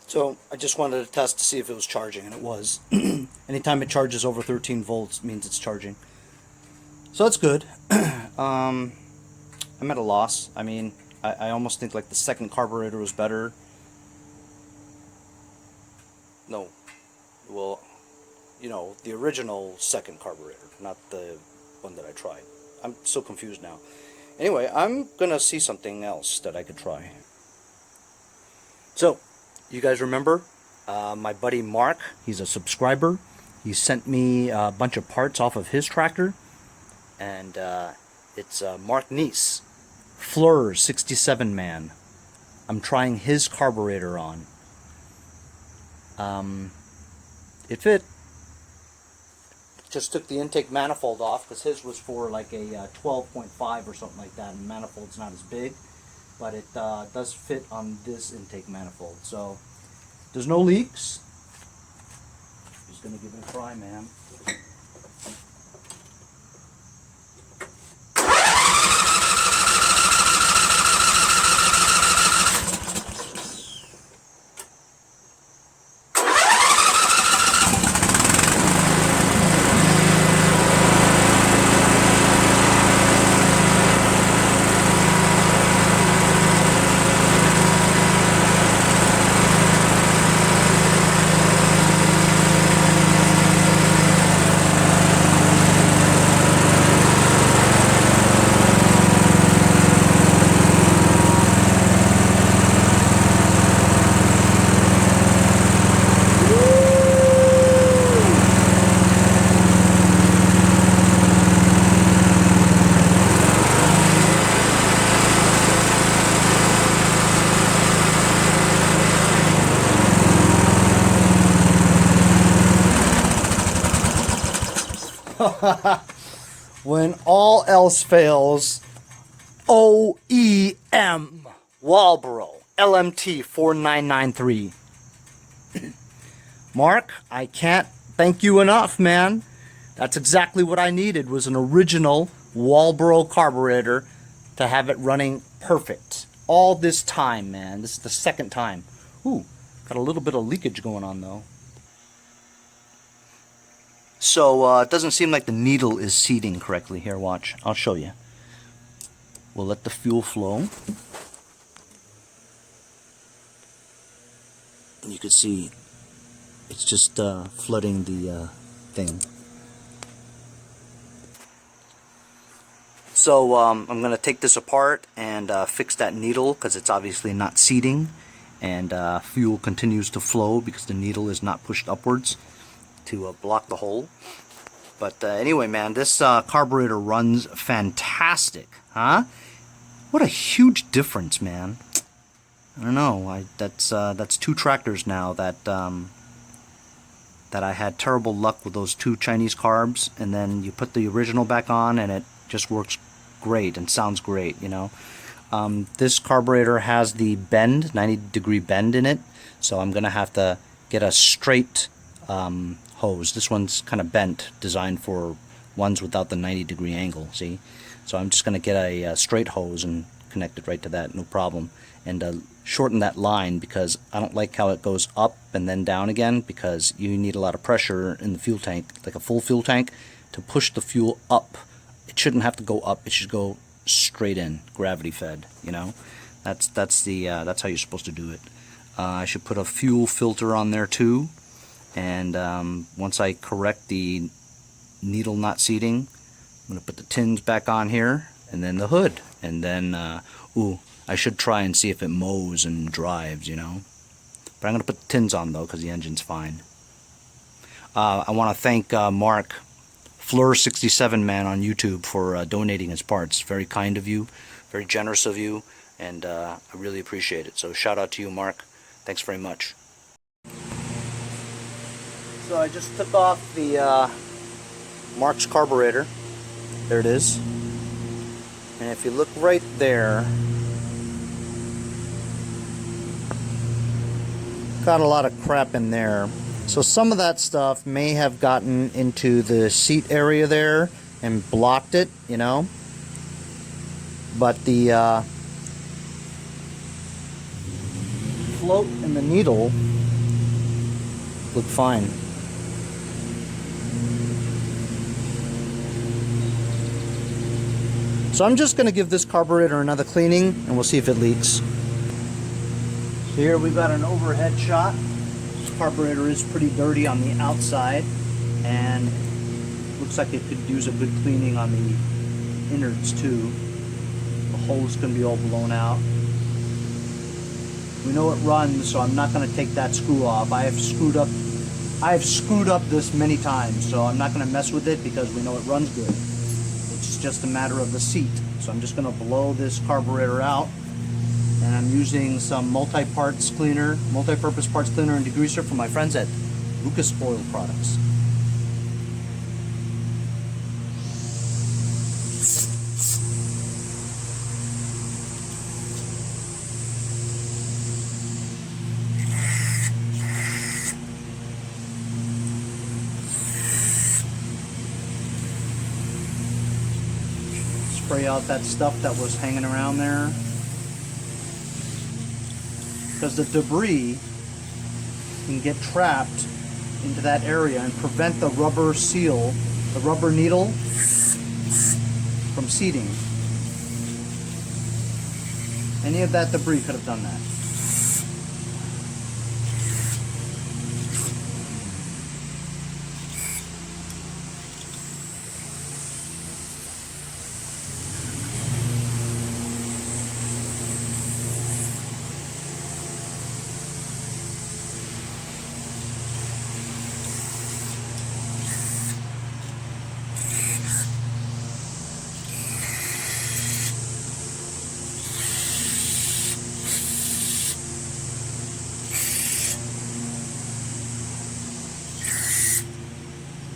So I just wanted to test to see if it was charging, and it was. Anytime it charges over 13 volts means it's charging. So that's good. I'm at a loss. I mean, I almost think like the second carburetor was better. No. Well, you know, the original second carburetor, not the one that I tried. I'm so confused now. Anyway, I'm going to see something else that I could try. So, you guys remember my buddy Mark? He's a subscriber. He sent me a bunch of parts off of his tractor. And it's Mark Neese, Fleur 67 man. I'm trying his carburetor on. It fit. Just took the intake manifold off because his was for like a 12.5 or something like that, and the manifold's not as big, but it does fit on this intake manifold. So there's no leaks. Just gonna give it a try, man. When all else fails, OEM Walbro LMT 4993. Mark, I can't thank you enough, man. That's exactly what I needed, was an original Walbro carburetor to have it running perfect. All this time, man. This is the second time. Ooh, got a little bit of leakage going on though. So it doesn't seem like the needle is seating correctly. Here, watch. I'll show you. We'll let the fuel flow. And you can see it's just flooding the thing. So I'm going to take this apart and fix that needle because it's obviously not seating, and fuel continues to flow because the needle is not pushed upwards to block the hole. But anyway, man, this carburetor runs fantastic, huh? What a huge difference, man. I don't know. That's two tractors now that that I had terrible luck with those two Chinese carbs, and then you put the original back on and it just works great and sounds great, you know. This carburetor has the bend, 90-degree bend in it, so I'm gonna have to get a straight hose. This one's kind of bent, designed for ones without the 90-degree angle, see? So I'm just going to get a straight hose and connect it right to that, no problem. And shorten that line because I don't like how it goes up and then down again, because you need a lot of pressure in the fuel tank, like a full fuel tank, to push the fuel up. It shouldn't have to go up, it should go straight in, gravity fed, you know? That's how you're supposed to do it. I should put a fuel filter on there too. And once I correct the needle not seating, I'm going to put the tins back on here, and then the hood. And then, ooh, I should try and see if it mows and drives, you know. But I'm going to put the tins on, though, because the engine's fine. I want to thank Mark, Fleur67 Man on YouTube, for donating his parts. Very kind of you, very generous of you, and I really appreciate it. So shout out to you, Mark. Thanks very much. So I just took off the Mark's carburetor. There it is. And if you look right there, got a lot of crap in there. So some of that stuff may have gotten into the seat area there and blocked it, you know. But the float and the needle look fine. So I'm just going to give this carburetor another cleaning, and we'll see if it leaks. So here we've got an overhead shot. This carburetor is pretty dirty on the outside, and looks like it could use a good cleaning on the innards too. The hole's going to be all blown out. We know it runs, so I'm not going to take that screw off. I have screwed up this many times, so I'm not going to mess with it because we know it runs good. It's just a matter of the seat. So I'm just going to blow this carburetor out, and I'm using some multi-purpose parts cleaner and degreaser from my friends at Lucas Oil Products. spray out that stuff that was hanging around there. Because the debris can get trapped into that area and prevent the rubber seal, the rubber needle, from seating. Any of that debris could have done that.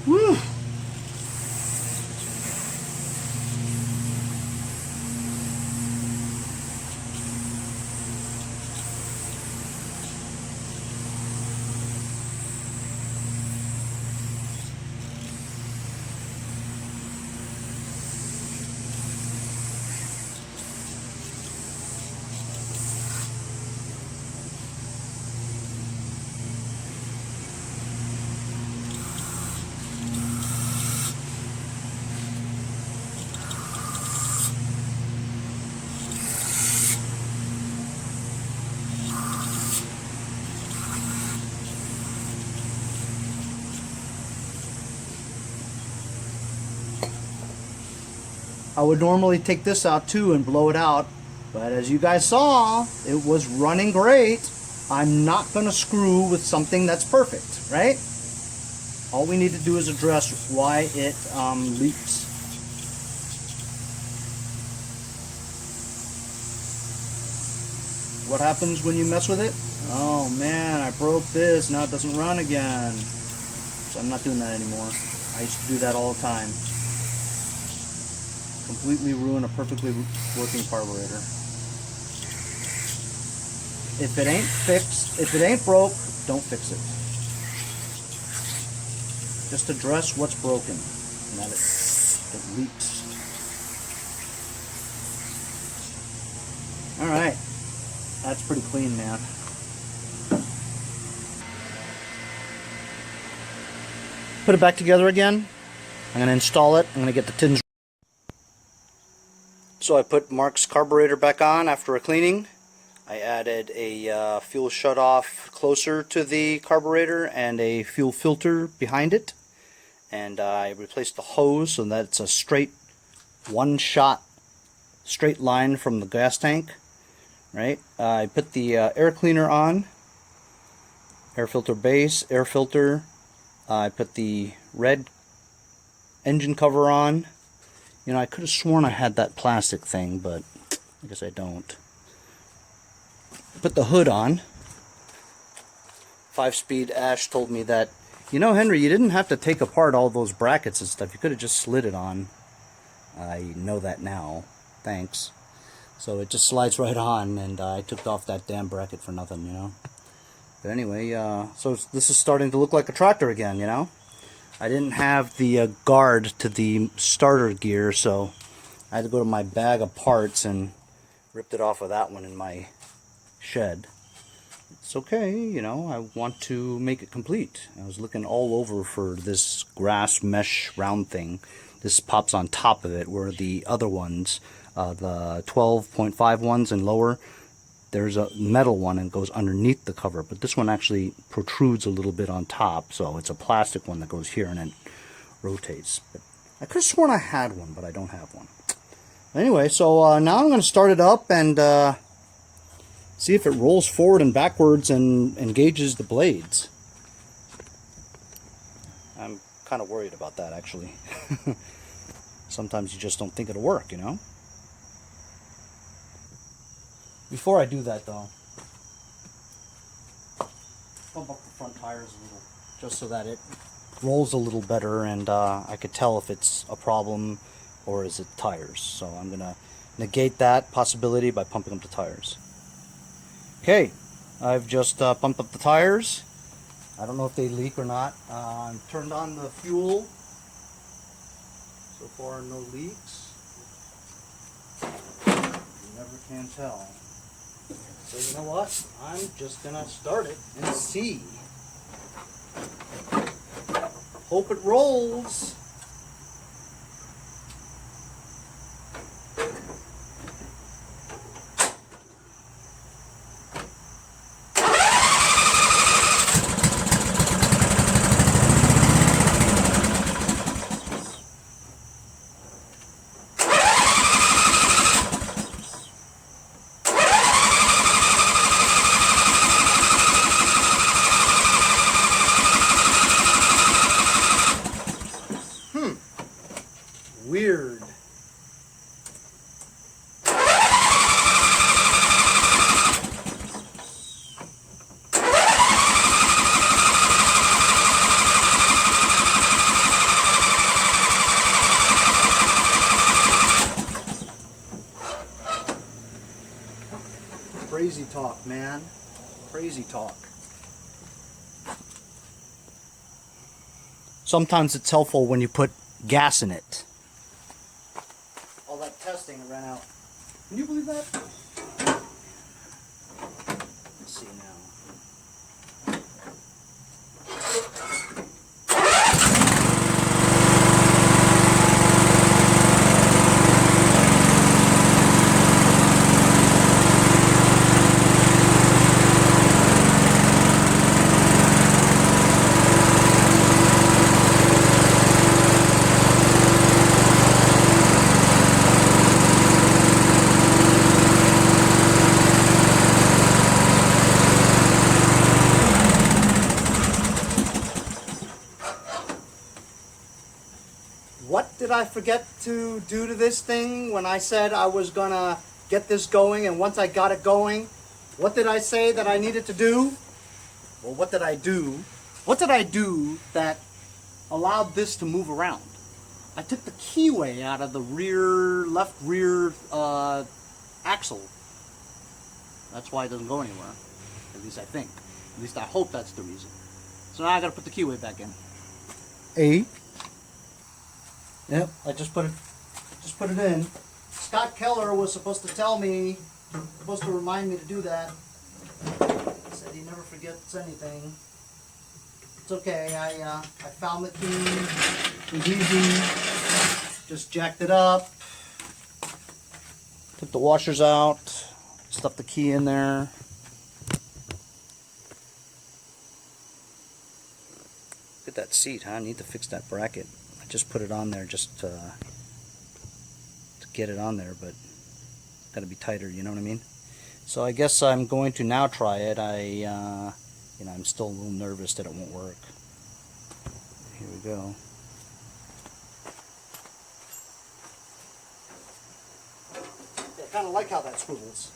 Woo! I would normally take this out too and blow it out, but as you guys saw, it was running great. I'm not going to screw with something that's perfect, right? All we need to do is address why it leaks. What happens when you mess with it? Oh man, I broke this, now it doesn't run again. So I'm not doing that anymore. I used to do that all the time. Completely ruin a perfectly working carburetor. If it ain't fixed, if it ain't broke, don't fix it. Just address what's broken and that it leaks. Alright, that's pretty clean, man. Put it back together again. I'm going to install it. I'm going to get the tins. So I put Mark's carburetor back on after a cleaning. I added a fuel shutoff closer to the carburetor and a fuel filter behind it. And I replaced the hose so that it's a straight one-shot straight line from the gas tank. Right? I put the air cleaner on, air filter base, air filter. I put the red engine cover on. You know, I could have sworn I had that plastic thing, but I guess I don't. Put the hood on. 5-speed Ash told me that, you know, Henry, you didn't have to take apart all those brackets and stuff. You could have just slid it on. I know that now. Thanks. So it just slides right on, and I took off that damn bracket for nothing, you know. But anyway, so this is starting to look like a tractor again, you know. I didn't have the guard to the starter gear, so I had to go to my bag of parts and ripped it off of that one in my shed. It's okay, you know, I want to make it complete. I was looking all over for this grass mesh round thing. This pops on top of it, where the other ones, the 12.5 ones and lower, there's a metal one and goes underneath the cover, but this one actually protrudes a little bit on top, so it's a plastic one that goes here and it rotates. But I could have sworn I had one, but I don't have one. Anyway, so now I'm going to start it up and see if it rolls forward and backwards and engages the blades. I'm kind of worried about that, actually. Sometimes you just don't think it'll work, you know? Before I do that, though, pump up the front tires a little, just so that it rolls a little better, and I could tell if it's a problem or is it tires. So I'm going to negate that possibility by pumping up the tires. Okay, I've just pumped up the tires. I don't know if they leak or not. Turned on the fuel. So far, no leaks. never can tell. So you know what? I'm just gonna start it and see. Hope it rolls. Weird. Crazy talk, man. Crazy talk. Sometimes it's helpful when you put gas in it. All that testing ran out. Can you believe that? Let's see now. What did I forget to do to this thing when I said I was gonna get this going, and once I got it going, what did I say that I needed to do? Well, what did I do? What did I do that allowed this to move around? I took the keyway out of the left rear axle. That's why it doesn't go anywhere. At least I think. At least I hope that's the reason. So now I gotta put the keyway back in. Yep, I just put it in. Scott Keller was supposed to tell me, supposed to remind me to do that. He said he never forgets anything. It's okay, I found the key. It was easy. Just jacked it up. Took the washers out. Stuffed the key in there. Look at that seat, huh? I need to fix that bracket. Just put it on there just to get it on there, but it's got to be tighter, you know what I mean? So I guess I'm going to now try it. You know, I'm still a little nervous that it won't work. Here we go. I kind of like how that swivels.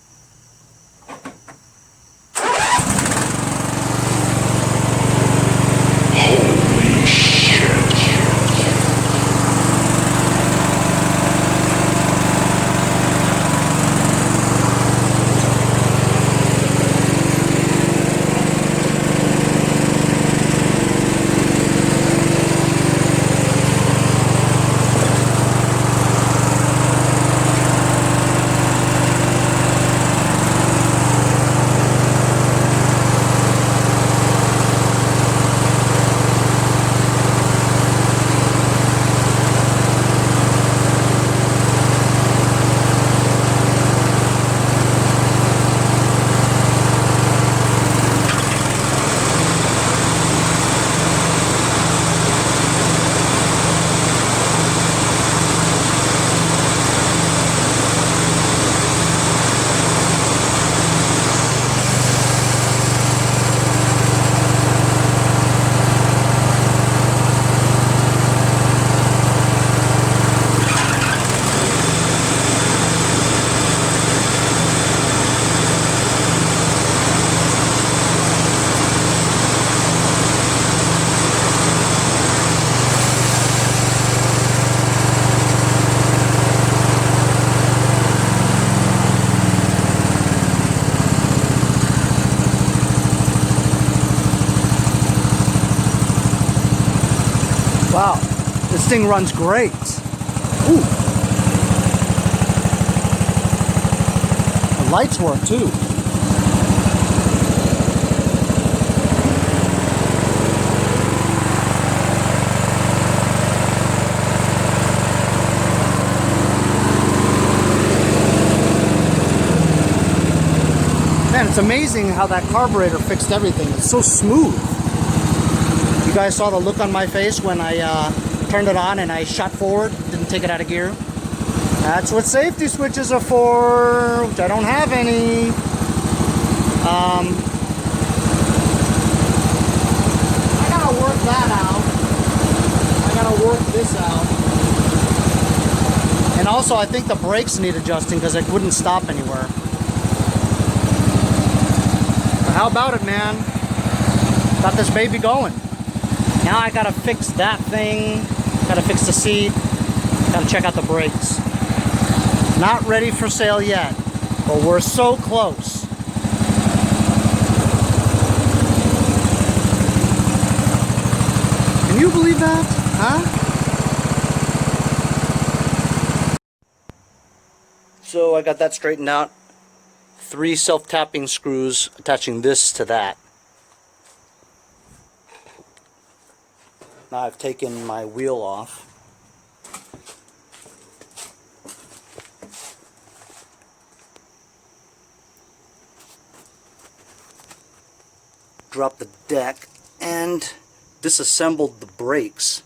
Wow, this thing runs great. Ooh. lights work too. Man, it's amazing how that carburetor fixed everything. It's so smooth. You guys saw the look on my face when I turned it on and I shot forward, didn't take it out of gear. That's what safety switches are for, which I don't have any. I gotta work that out. I gotta work this out. And also I think the brakes need adjusting because it wouldn't stop anywhere. How about it, man? Got this baby going. Now I gotta fix that thing. Gotta fix the seat. Gotta check out the brakes. Not ready for sale yet, but we're so close. Can you believe that? Huh? So I got that straightened out. 3 self-tapping screws attaching this to that. Now I've taken my wheel off. Dropped the deck and disassembled the brakes.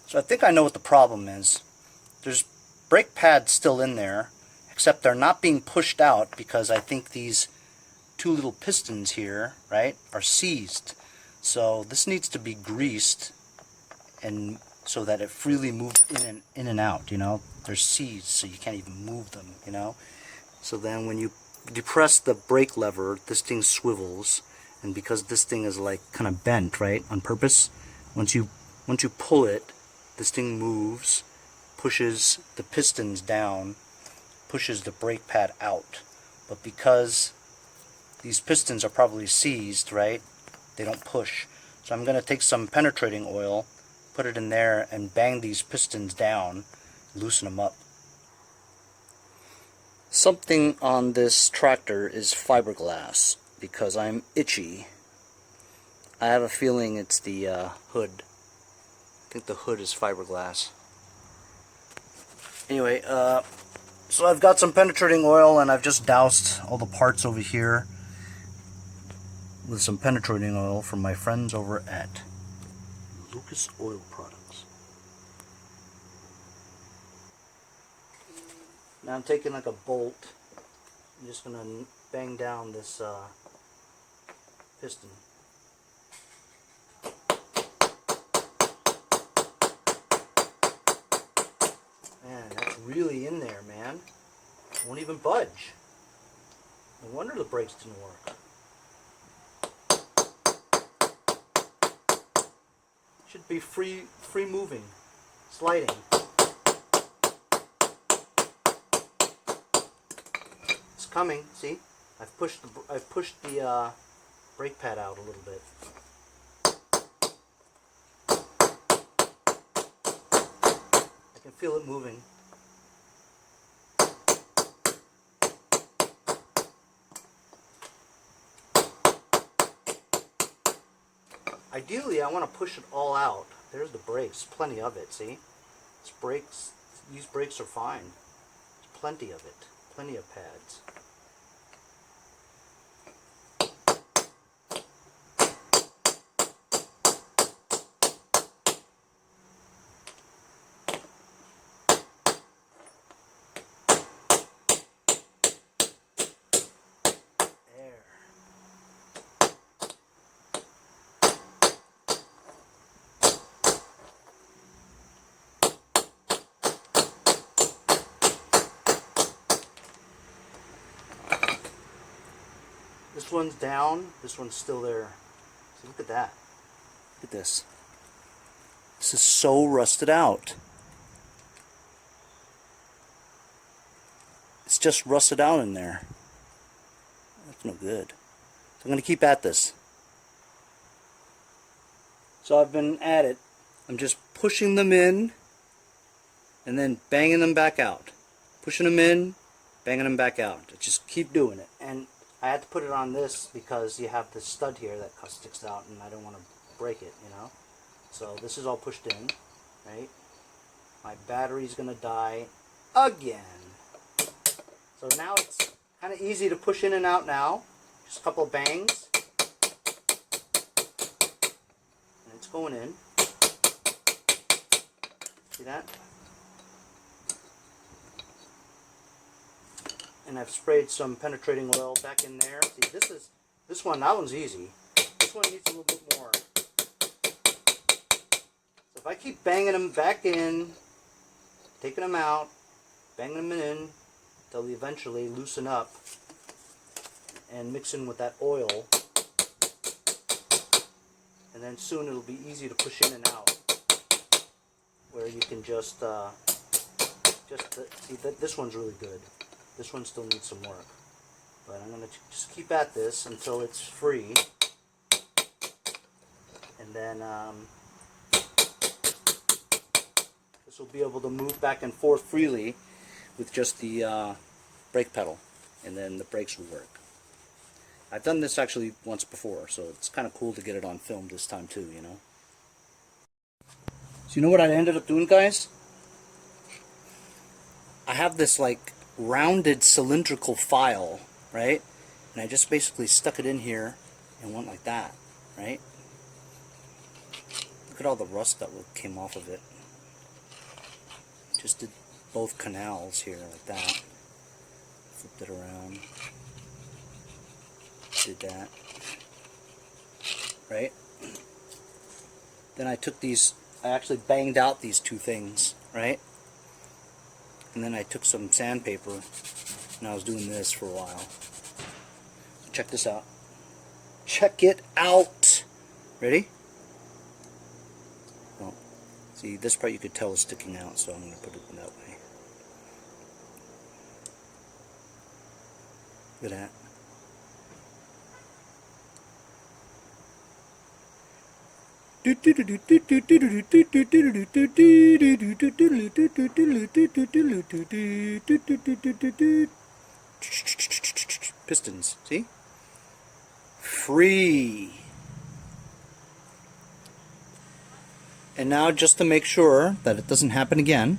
So I think I know what the problem is. There's brake pads still in there, except they're not being pushed out because I think these 2 little pistons here, right, are seized. So this needs to be greased and so that it freely moves in and out, you know. They're seized so you can't even move them, you know. So then when you depress the brake lever, this thing swivels, and because this thing is like kind of bent, right, on purpose, once you pull it, this thing moves, pushes the pistons down, pushes the brake pad out. But because these pistons are probably seized, right, they don't push. So I'm going to take some penetrating oil, put it in there, and bang these pistons down, loosen them up. Something on this tractor is fiberglass because I'm itchy. I have a feeling it's the hood. I think the hood is fiberglass. Anyway, so I've got some penetrating oil and I've just doused all the parts over here with some penetrating oil from my friends over at Lucas Oil Products. Now I'm taking like a bolt. I'm just going to bang down this piston. Man, that's really in there, man. Won't even budge. No wonder the brakes didn't work. Should be free moving, sliding. It's coming. See, I've pushed the brake pad out a little bit. I can feel it moving. Ideally, I want to push it all out. There's the brakes, plenty of it, see? These brakes are fine. There's plenty of it, plenty of pads. This one's down, this one's still there. So look at that. Look at this. This is so rusted out. It's just rusted out in there. That's no good. So I'm going to keep at this. So I've been at it. I'm just pushing them in and then banging them back out. Pushing them in, banging them back out. Just keep doing it. And I had to put it on this because you have this stud here that sticks out and I don't want to break it, you know. So this is all pushed in, right? My battery's going to die again. So now it's kind of easy to push in and out now. Just a couple of bangs. And it's going in. See that? And I've sprayed some penetrating oil back in there. See, that one's easy. This one needs a little bit more. So if I keep banging them back in, taking them out, banging them in, they'll eventually loosen up and mix in with that oil. And then soon it'll be easy to push in and out. Where you can just see that this one's really good. This one still needs some work, but I'm going to just keep at this until it's free, and then this will be able to move back and forth freely with just the brake pedal, and then the brakes will work. I've done this actually once before, so it's kind of cool to get it on film this time too, you know. So you know what I ended up doing, guys? I have this like rounded cylindrical file, right? And I just basically stuck it in here and went like that, right? Look at all the rust that came off of it. Just did both canals here like that. Flipped it around. Did that. Right? Then I took these, I actually banged out these two things, right? And then I took some sandpaper and I was doing this for a while. Check this out. Check it out! Ready? Well, see, this part you could tell is sticking out, so I'm going to put it that way. Look at that. Pistons, see? Free. And now, just to make sure that it doesn't happen again,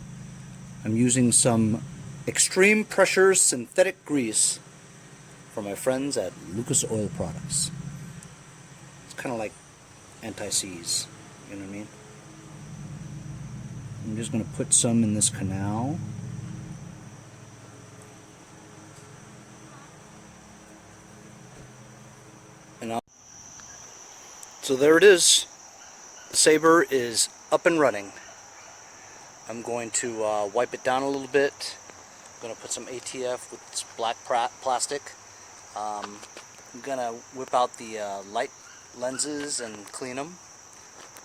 I'm using some extreme pressure synthetic grease from my friends at Lucas Oil Products. It's kind of like anti-seize, you know what I mean? I'm just going to put some in this canal. And so there it is. The Sabre is up and running. I'm going to wipe it down a little bit. I'm going to put some ATF with this black plastic. I'm going to whip out the light lenses and clean them.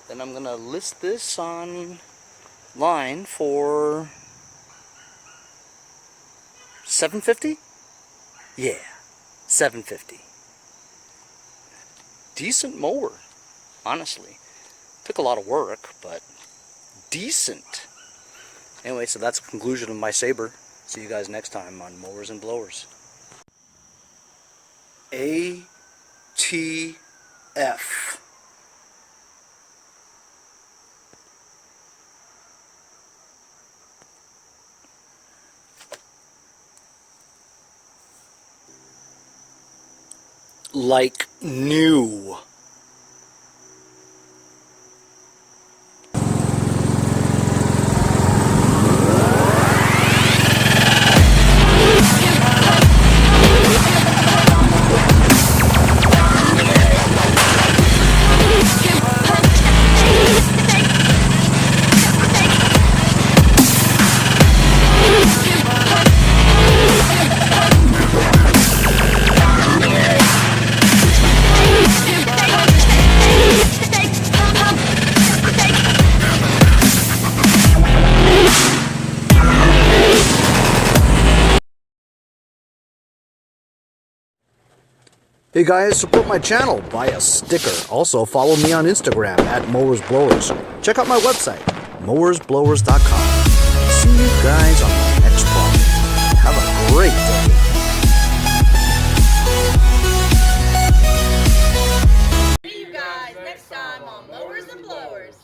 Then I'm going to list this on line for $750? Yeah, $750. Decent mower, honestly. Took a lot of work, but decent. Anyway, so that's the conclusion of my Sabre. See you guys next time on Mowers and Blowers. ATF. Like new. Hey guys, support my channel, buy a sticker. Also follow me on Instagram at Mowers Blowers. Check out my website, mowersblowers.com. see you guys on the next project. Have a great day. See you guys next time on Mowers and Blowers.